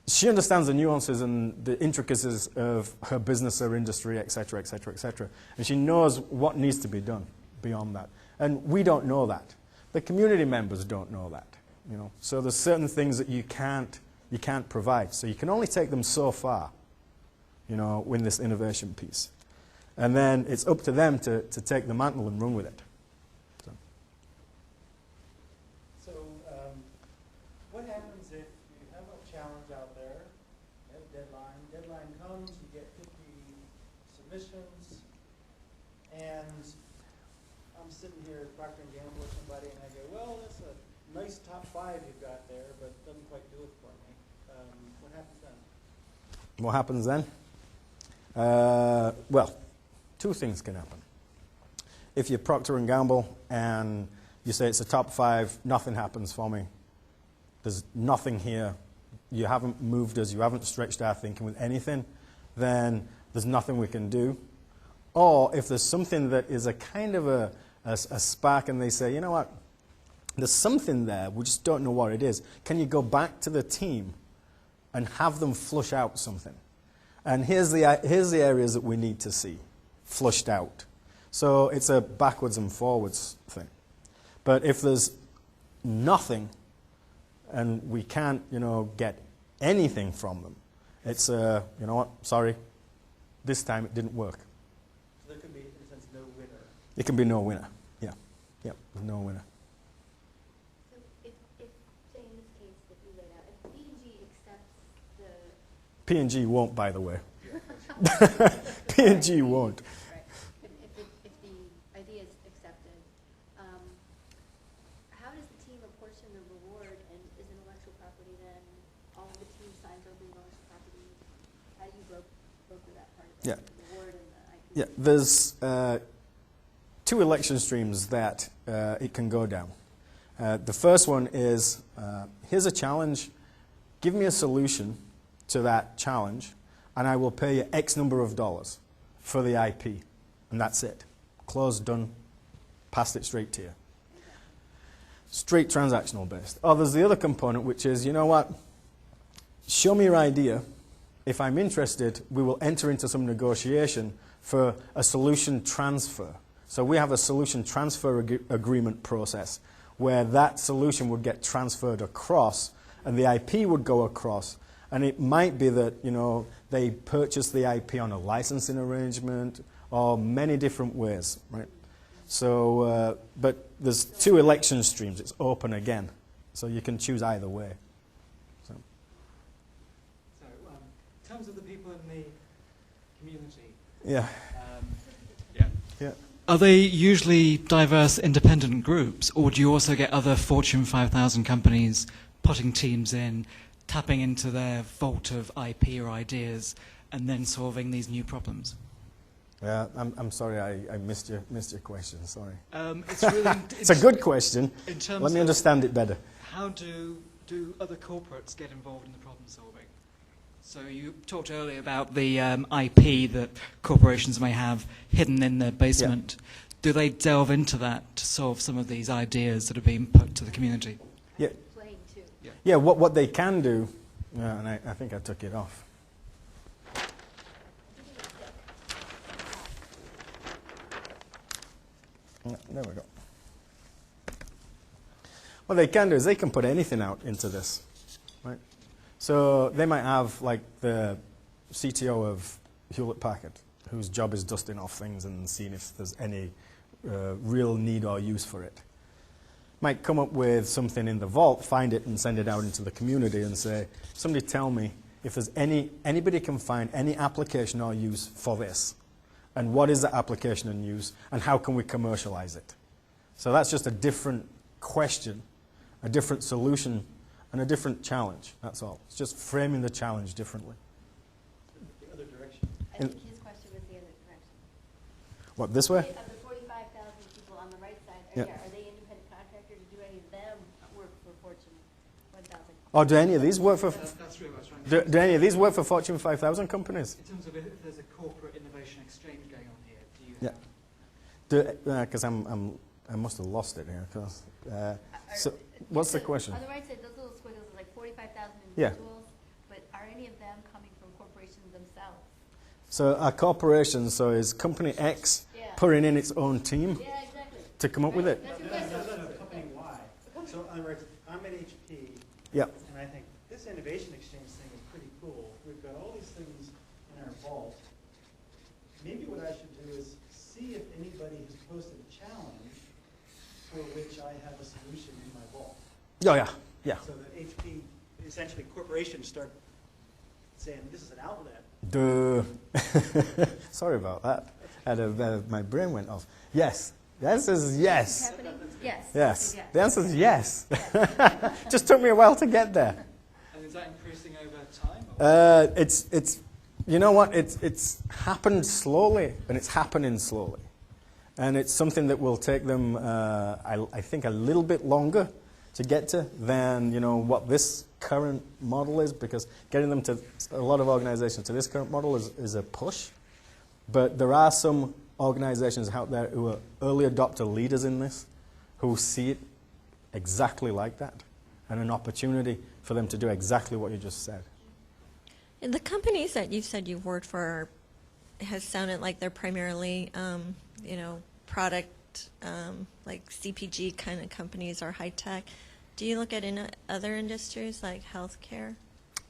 she understands the nuances and the intricacies of her business, her industry, etc., etc., etc. And she knows what needs to be done beyond that. And we don't know that. The community members don't know that. So there's certain things that you can't provide. So you can only take them so far. win this innovation piece. And then it's up to them to take the mantle and run with it. So what happens if you have a challenge out there, you have a deadline comes, you get 50 submissions, and I'm sitting here at Procter & Gamble with somebody, and I go, well, that's a nice top 5 you've got there, but it doesn't quite do it for me. What happens then? What happens then? Well, two things can happen. If you're Procter & Gamble and you say it's a top 5, nothing happens for me. There's nothing here. You haven't moved us. You haven't stretched our thinking with anything. Then there's nothing we can do. Or if there's something that is a kind of a spark and they say, you know what, there's something there, we just don't know what it is. Can you go back to the team and have them flush out something? And here's the areas that we need to see flushed out. So it's a backwards and forwards thing. But if there's nothing and we can't, get anything from them, it's, you know what, sorry, this time it didn't work. So there could be, in a sense, no winner. It can be no winner. Yeah, no winner. So if say in this case that you laid out, if P&G accepts the... P&G won't, by the way. P&G won't. Right. If the idea is accepted, how does the team apportion the reward, and is intellectual property then all of the team signs over the intellectual property? How do you broker that part of it? Yeah. The reward and the IP? Yeah, there's 2 election streams that it can go down. The first one is, here's a challenge, give me a solution to that challenge, and I will pay you X number of dollars for the IP. And that's it. Closed, done, passed it straight to you. Straight transactional based. Or there's the other component, which is, you know what, show me your idea. If I'm interested, we will enter into some negotiation for a solution transfer. So we have a solution transfer agreement process where that solution would get transferred across and the IP would go across. And it might be that, they purchase the IP on a licensing arrangement or many different ways, right? So, but there's 2 election streams. It's open again. So you can choose either way. So in terms of the people in the community, yeah. Yeah. Are they usually diverse independent groups, or do you also get other Fortune 5,000 companies putting teams in, tapping into their vault of IP or ideas, and then solving these new problems? Yeah, I'm sorry, I missed your question. Sorry. It's really it's a good question. In terms Let me of understand it better. how do other corporates get involved in the problem solving? So you talked earlier about the IP that corporations may have hidden in their basement. Yeah. Do they delve into that to solve some of these ideas that are being put to the community? Yeah. Playing too. Yeah, what they can do, and I think I took it off. There we go. What they can do is they can put anything out into this, right? So they might have like the CTO of Hewlett Packard, whose job is dusting off things and seeing if there's any real need or use for it. Might come up with something in the vault, find it and send it out into the community and say, somebody tell me if there's anybody can find any application or use for this. And what is the application and use, and how can we commercialize it? So that's just a different question, a different solution, and a different challenge. That's all. It's just framing the challenge differently. The other direction. I think his question was the other direction. What, this way? Of the 45,000 people on the right side, are they independent contractors, or do any of them work for Fortune 1,000? Or do any of these work for? That's really what I was trying to Do any of these work for Fortune 5,000 companies? In terms of if there's a corporate innovation exchange going on here, do you? Yeah. Because I must have lost it here. So what's the question? On the right side, those little squiggles are like 45,000 Yeah. individuals, but are any of them coming from corporations themselves? So a corporation, so is company X putting in its own team Yeah, exactly. to come up with it? That's your question. No, company-wide. So, in other words, I'm at HP, Yeah. and I think this innovation exchange thing is pretty cool. We've got all these things in our vault, maybe what I should do is see if anybody has posted a challenge for which I have a solution in my vault. Oh, yeah, yeah. So that HP, essentially corporations start saying, this is an outlet. Duh. Sorry about that. My brain went off. Yes. The answer is yes. Happening? Yes. Yes. The answer is yes. Just took me a while to get there. And is that increasing over time? Or? It's you know what? It's happened slowly, and it's happening slowly, and it's something that will take them, I think, a little bit longer to get to than what this current model is, because getting them to a lot of organizations to this current model is a push. But there are some organizations out there who are early adopter leaders in this, who see it exactly like that, and an opportunity for them to do exactly what you just said. And the companies that you've said you've worked for has sounded like they're primarily, product, like CPG kind of companies or high tech. Do you look at other industries like healthcare?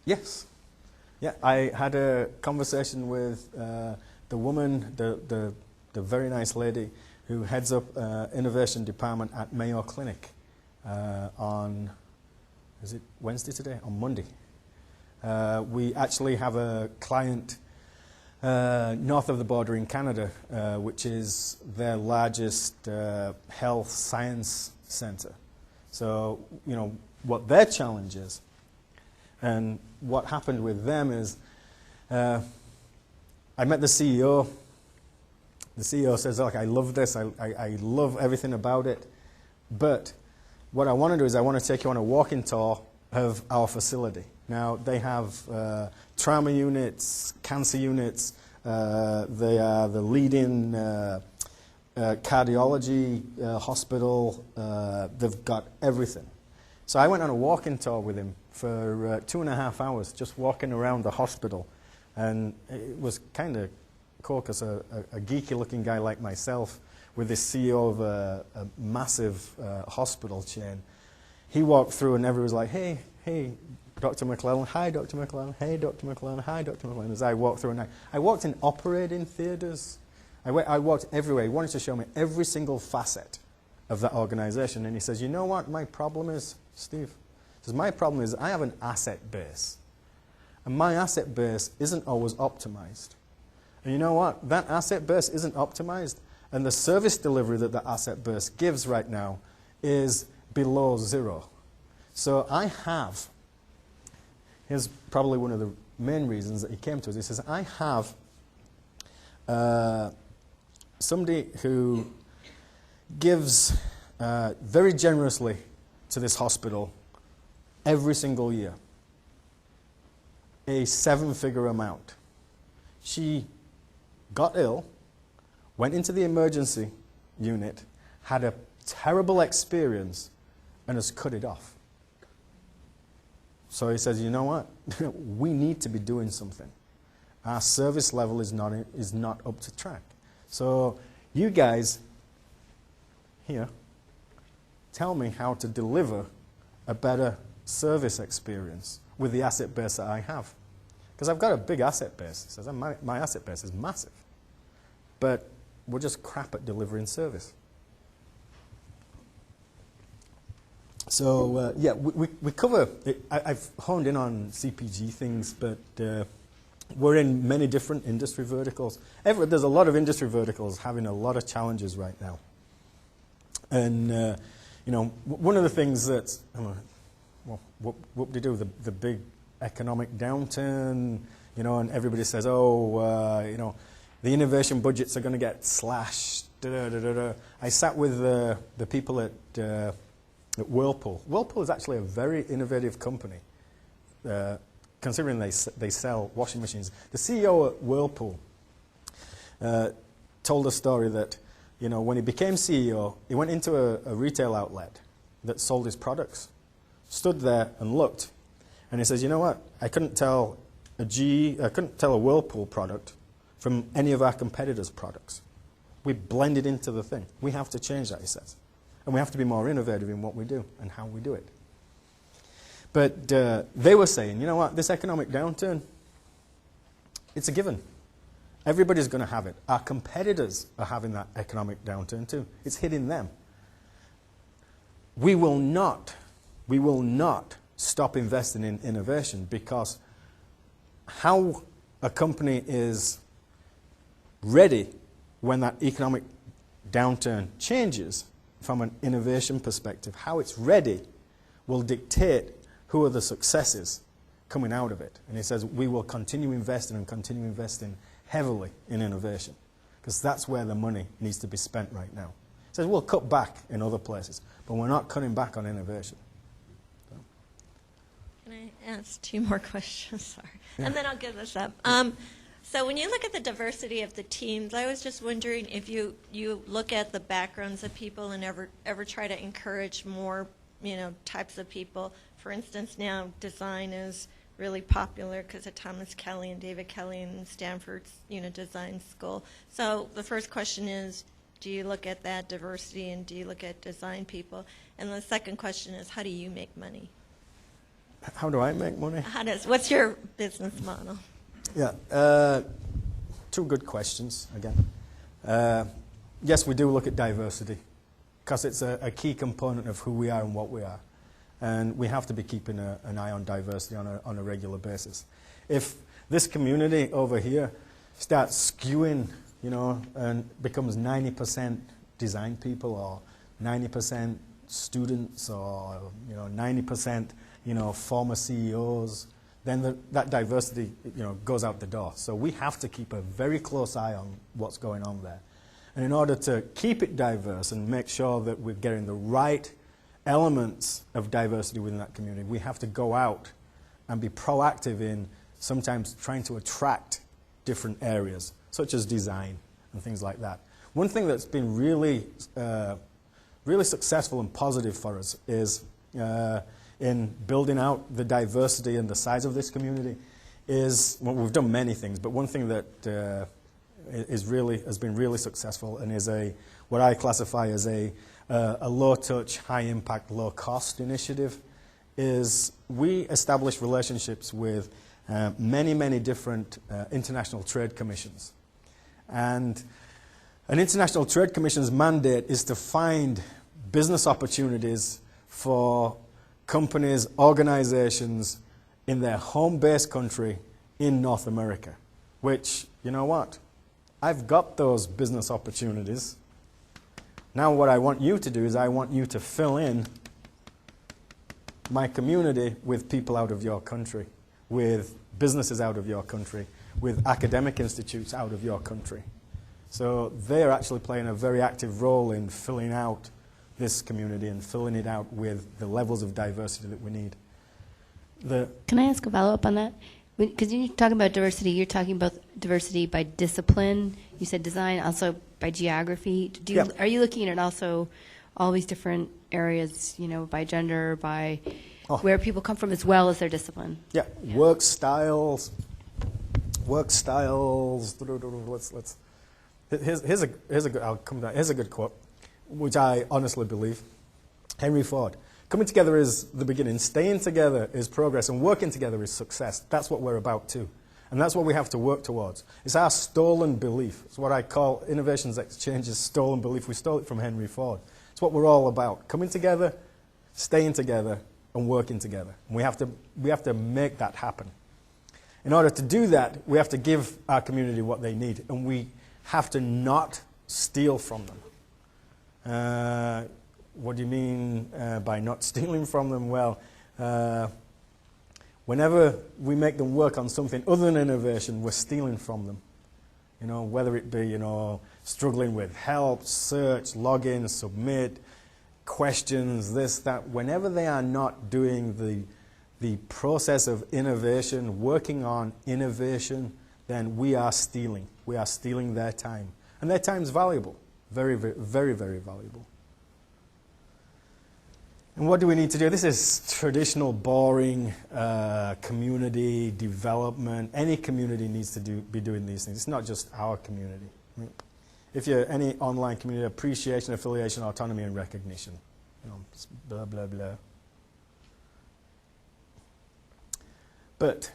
Yes. Yeah, I had a conversation with the woman, the very nice lady who heads up innovation department at Mayo Clinic on, is it Wednesday today? On Monday. We actually have a client north of the border in Canada, which is their largest health science center. So, what their challenge is, and what happened with them is, I met the CEO. The CEO says, look, I love this, I love everything about it, but what I want to do is I want to take you on a walking tour of our facility. Now, they have trauma units, cancer units, they are the leading cardiology hospital, they've got everything. So I went on a walking tour with him for 2.5 hours, just walking around the hospital. And it was kind of cool because a geeky-looking guy like myself, with this CEO of a massive hospital chain, he walked through and everyone was like, hey, Dr. McClellan, hi, Dr. McClellan, hey, Dr. McClellan, hi, Dr. McClellan, as I walked through. And I walked in operating theaters. I walked everywhere. He wanted to show me every single facet of that organization. And he says, you know what my problem is, Steve? He says, my problem is I have an asset base. And my asset base isn't always optimized. And you know what? That asset base isn't optimized. And the service delivery that the asset base gives right now is below zero. So I have, here's probably one of the main reasons that he came to us. He says, I have somebody who gives very generously to this hospital every single year, a 7-figure amount. She got ill, went into the emergency unit, had a terrible experience, and has cut it off. So he says, you know what? We need to be doing something. Our service level is not up to track. So you guys here, tell me how to deliver a better service experience with the asset base that I have. Because I've got a big asset base. He says, my asset base is massive. But we're just crap at delivering service. So, yeah, we cover, I've honed in on CPG things, but we're in many different industry verticals. There's a lot of industry verticals having a lot of challenges right now. And, one of the things that's, what do you do? The big economic downturn, and everybody says, the innovation budgets are going to get slashed. I sat with the people at Whirlpool. Whirlpool is actually a very innovative company, considering they sell washing machines. The CEO at Whirlpool told a story that, when he became CEO, he went into a retail outlet that sold his products, stood there and looked, and he says, you know what? I couldn't tell a Whirlpool product from any of our competitors' products. We blended into the thing. We have to change that, he says. And we have to be more innovative in what we do and how we do it. But they were saying, you know what, this economic downturn, it's a given. Everybody's going to have it. Our competitors are having that economic downturn too. It's hitting them. We will not stop investing in innovation, because how a company is ready when that economic downturn changes from an innovation perspective, how it's ready will dictate who are the successes coming out of it. And he says we will continue investing and continue investing heavily in innovation, because that's where the money needs to be spent right now. He says we'll cut back in other places, but we're not cutting back on innovation. So. Can I ask 2 more questions? Sorry. Yeah. And then I'll give this up. So when you look at the diversity of the teams, I was just wondering if you look at the backgrounds of people and ever try to encourage more, types of people. For instance, now design is really popular because of Thomas Kelly and David Kelly and Stanford's, design school. So the first question is, do you look at that diversity and do you look at design people? And the second question is, how do you make money? How do I make money? What's your business model? Yeah, 2 good questions again. Yes, we do look at diversity, because it's a key component of who we are and what we are. And we have to be keeping an eye on diversity on a regular basis. If this community over here starts skewing, and becomes 90% design people, or 90% students, or 90% former CEOs, then that diversity goes out the door. So we have to keep a very close eye on what's going on there. And in order to keep it diverse and make sure that we're getting the right elements of diversity within that community, we have to go out and be proactive in sometimes trying to attract different areas, such as design and things like that. One thing that's been really successful and positive for us is in building out the diversity and the size of this community is, well, we've done many things, but one thing that has been really successful and is what I classify as a low-touch, high-impact, low-cost initiative is we establish relationships with many different international trade commissions. And an international trade commission's mandate is to find business opportunities for companies, organizations in their home-based country in North America, which, you know what? I've got those business opportunities. Now what I want you to do is I want you to fill in my community with people out of your country, with businesses out of your country, with academic institutes out of your country. So they are actually playing a very active role in filling out this community and filling it out with the levels of diversity that we need. Can I ask a follow-up on that? Because you're talking about diversity, you're talking about diversity by discipline. You said design, also by geography. Are you looking at also all these different areas, by gender, by where people come from, as well as their discipline? Yeah, work styles. Here's a good quote, which I honestly believe. Henry Ford. Coming together is the beginning. Staying together is progress, and working together is success. That's what we're about too. And that's what we have to work towards. It's our stolen belief. It's what I call Innovations Exchange's stolen belief. We stole it from Henry Ford. It's what we're all about. Coming together, staying together, and working together. And we have to make that happen. In order to do that, we have to give our community what they need, and we have to not steal from them. What do you mean by not stealing from them? Well, whenever we make them work on something other than innovation, we're stealing from them. Whether it be, struggling with help, search, login, submit, questions, this, that. Whenever they are not doing the process of innovation, working on innovation, then we are stealing. We are stealing their time. And their time is valuable. Very, very, very, very valuable. And what do we need to do? This is traditional, boring community development. Any community needs to be doing these things. It's not just our community. If you're any online community, appreciation, affiliation, autonomy, and recognition. Blah, blah, blah. But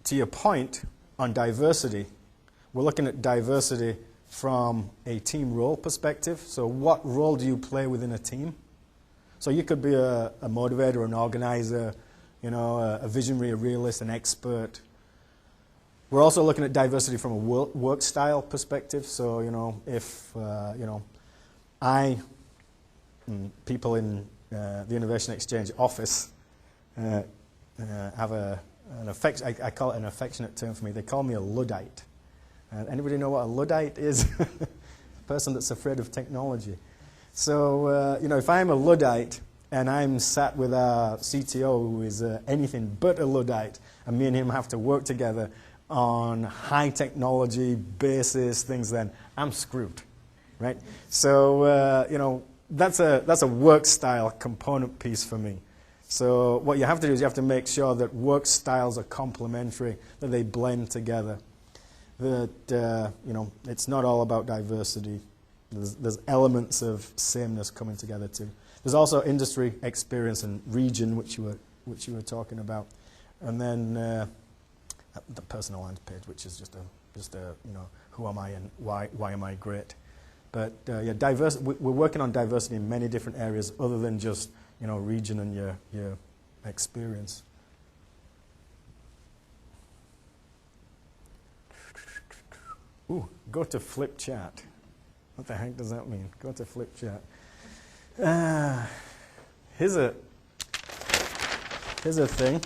to your point on diversity, we're looking at diversity from a team role perspective. So what role do you play within a team? So you could be a motivator, an organizer, you know, a visionary, a realist, an expert. We're also looking at diversity from a work style perspective. So, you know, if, you know, people in the Innovation Exchange office have an affection, I call it an affectionate term for me. They call me a Luddite. Anybody know what a Luddite is? A person that's afraid of technology. So, you know, if I'm a Luddite and I'm sat with our CTO who is anything but a Luddite, and me and him have to work together on high technology basis things, then I'm screwed, right? So, you know, that's a work style component piece for me. So what you have to do is you have to make sure that work styles are complementary, that they blend together, that, you know, it's not all about diversity. There's elements of sameness coming together too. There's also industry experience and region, which you were talking about, and then the personal lines page, which is just a you know, who am I and why am I great? But yeah, we're working on diversity in many different areas other than just, you know, region and your experience. Ooh, go to flip chat. What the heck does that mean? Go to flip chat. Here's a thing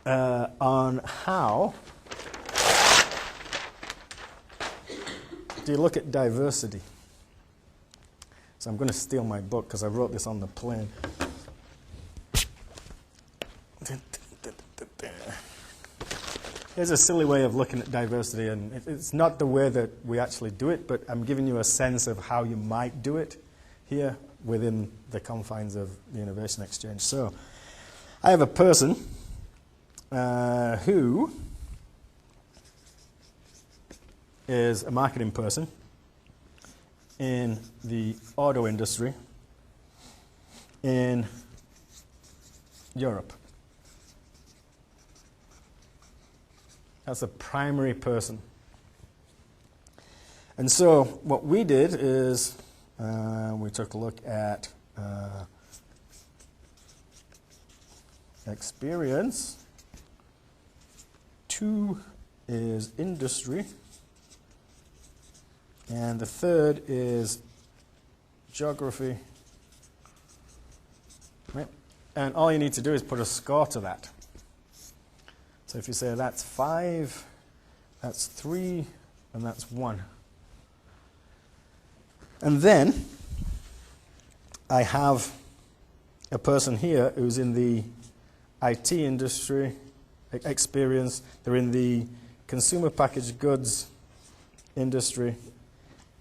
on how do you look at diversity. So I'm going to steal my book because I wrote this on the plane. Here's a silly way of looking at diversity, and it's not the way that we actually do it, but I'm giving you a sense of how you might do it here within the confines of the Innovation Exchange. So I have a person who is a marketing person in the auto industry in Europe. That's the primary person. And so what we did is we took a look at experience. 2 is industry. And the 3rd is geography. Right? And all you need to do is put a score to that. So if you say that's 5, that's 3, and that's 1. And then I have a person here who's in the IT industry experience. They're in the consumer packaged goods industry,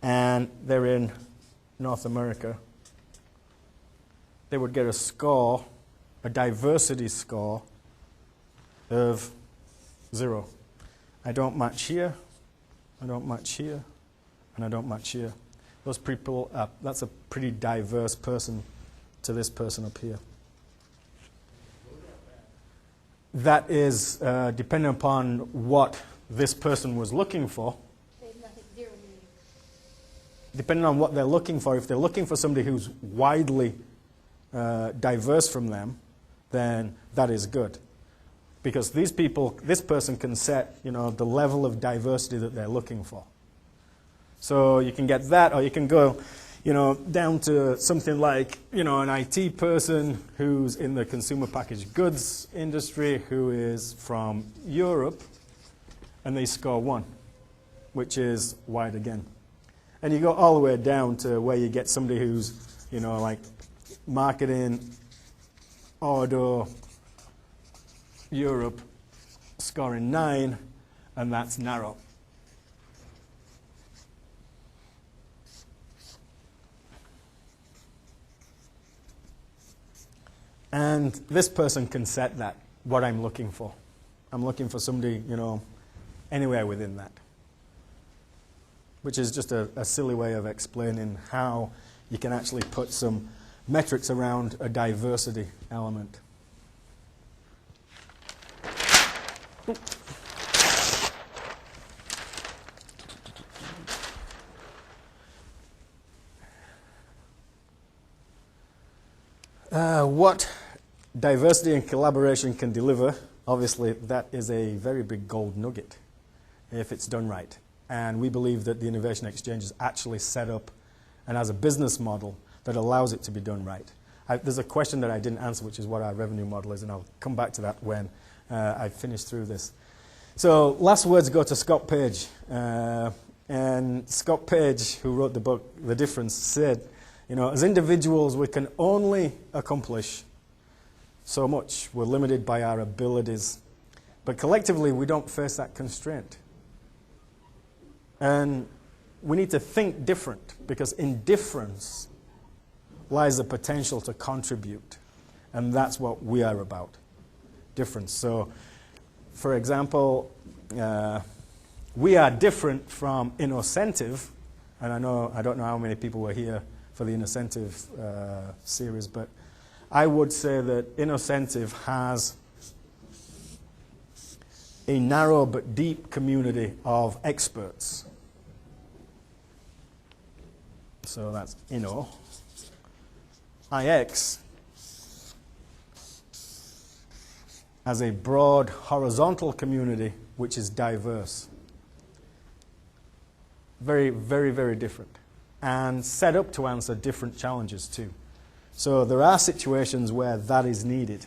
and they're in North America. They would get a score, a diversity score, of 0. I don't match here, I don't match here, and I don't match here. Those people, that's a pretty diverse person to this person up here. That is depending upon what this person was looking for. Depending on what they're looking for, if they're looking for somebody who's widely diverse from them, then that is good. Because these people, this person can set, you know, the level of diversity that they're looking for. So you can get that, or you can go, you know, down to something like, you know, an IT person who's in the consumer packaged goods industry who is from Europe, and they score 1, which is wide again. And you go all the way down to where you get somebody who's, you know, like marketing, auto, Europe, scoring 9, and that's narrow. And this person can set that, what I'm looking for. I'm looking for somebody, you know, anywhere within that. Which is just a silly way of explaining how you can actually put some metrics around a diversity element. What diversity and collaboration can deliver, obviously, that is a very big gold nugget if it's done right. And we believe that the Innovation Exchange is actually set up and has a business model that allows it to be done right. There's a question that I didn't answer, which is what our revenue model is, and I'll come back to that when I finish through this. So last words go to Scott Page. And Scott Page, who wrote the book, The Difference, said, as individuals, we can only accomplish so much. We're limited by our abilities. But collectively, we don't face that constraint. And we need to think different, because in difference lies the potential to contribute. And that's what we are about, difference. So, for example, we are different from Innocentive, and I don't know how many people were here for the Innocentive series, but I would say that Innocentive has a narrow but deep community of experts. So that's Inno. IX has a broad horizontal community which is diverse. Very, very, very different. And set up to answer different challenges too. So there are situations where that is needed.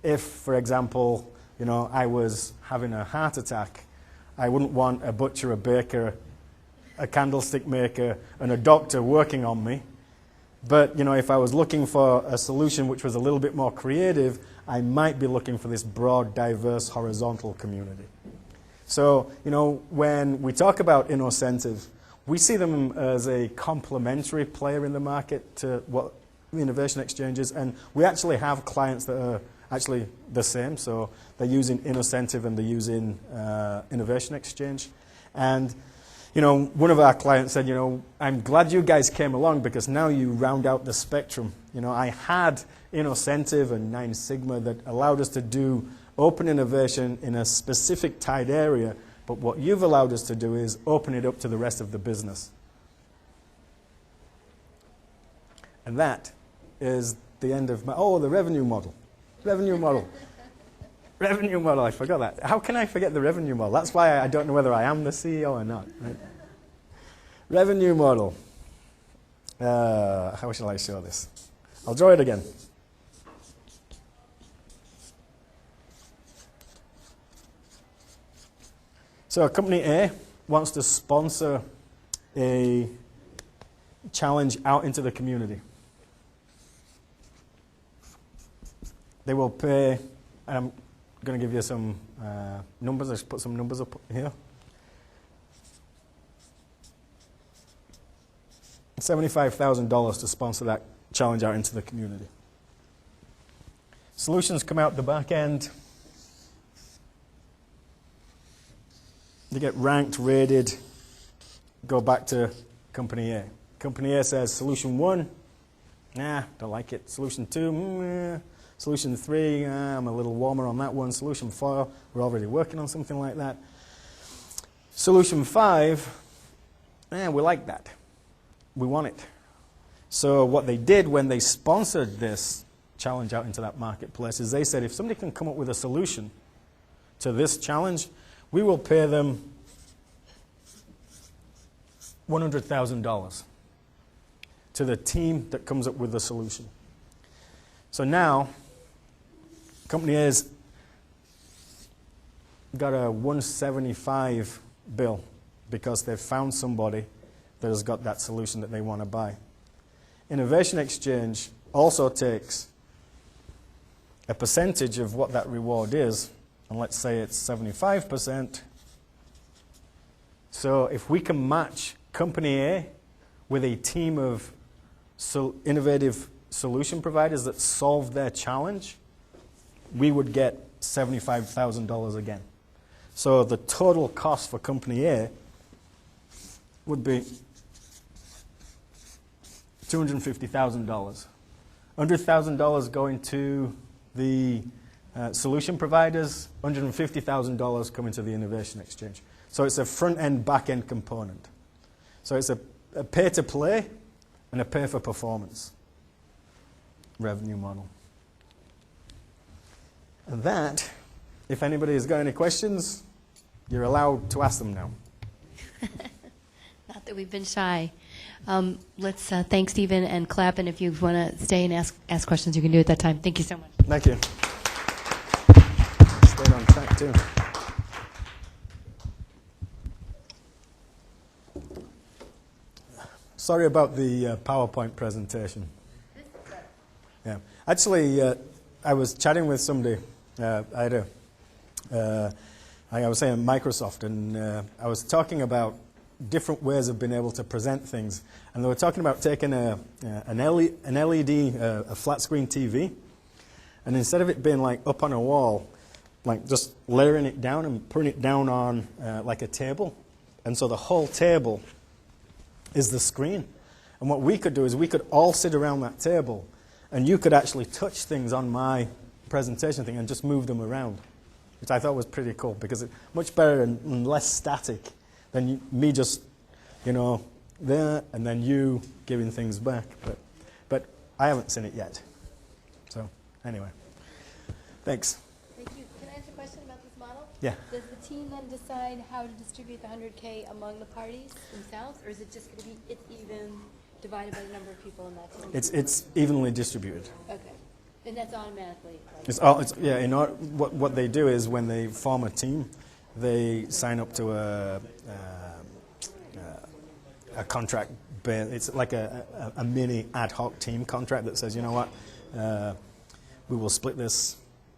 If, for example, I was having a heart attack, I wouldn't want a butcher, a baker, a candlestick maker, and a doctor working on me. But, if I was looking for a solution which was a little bit more creative, I might be looking for this broad, diverse, horizontal community. So, when we talk about Innocentive, we see them as a complementary player in the market to what the Innovation Exchange is. And we actually have clients that are actually the same. So they're using Innocentive and they're using Innovation Exchange. And one of our clients said, I'm glad you guys came along because now you round out the spectrum. I had Innocentive and 9 Sigma that allowed us to do open innovation in a specific tied area, but what you've allowed us to do is open it up to the rest of the business. And that is the end of the revenue model. Revenue model. Revenue model, I forgot that. How can I forget the revenue model? That's why I don't know whether I am the CEO or not. Right? Revenue model. How shall I show this? I'll draw it again. So Company A wants to sponsor a challenge out into the community. They will pay, and I'm going to give you some numbers. I'll just put some numbers up here. $75,000 to sponsor that challenge out into the community. Solutions come out the back end. They get ranked, rated, go back to Company A. Company A says, Solution 1, don't like it. Solution 2, Solution 3, I'm a little warmer on that one. Solution 4, we're already working on something like that. Solution 5, we like that. We want it. So what they did when they sponsored this challenge out into that marketplace is they said, if somebody can come up with a solution to this challenge, we will pay them $100,000 to the team that comes up with the solution. So now, Company A's got a 175 bill because they've found somebody that has got that solution that they want to buy. Innovation Exchange also takes a percentage of what that reward is, and let's say it's 75%. So if we can match Company A with a team of innovative solution providers that solve their challenge, we would get $75,000 again. So the total cost for Company A would be $250,000. $100,000 going to the solution providers, $150,000 coming to the Innovation Exchange. So it's a front-end, back-end component. So it's a pay-to-play and a pay-for-performance. revenue model. And that, if anybody has got any questions, you're allowed to ask them now. Not that we've been shy. Let's thank Stephen and clap, and if you want to stay and ask questions, you can do it at that time. Thank you so much. Thank you. Stayed on track too. Sorry about the PowerPoint presentation. Yeah, actually, I was chatting with somebody. I was saying Microsoft, and I was talking about different ways of being able to present things, and they were talking about taking an LED, a flat screen TV, and instead of it being like up on a wall, like just layering it down and putting it down on like a table, and so the whole table is the screen. And what we could do is we could all sit around that table, and you could actually touch things on my presentation thing and just move them around, which I thought was pretty cool, because it's much better and less static than me just, there, and then you giving things back. But I haven't seen it yet. So anyway, thanks. Thank you. Can I ask a question about this model? Yeah. Does the team then decide how to distribute the 100K among the parties themselves, or is it just going to be it's even divided by the number of people in that team? It's evenly distributed. Okay. And that's automatically? What they do is when they form a team, they sign up to a contract. It's like a mini ad hoc team contract that says, you know what, we will split this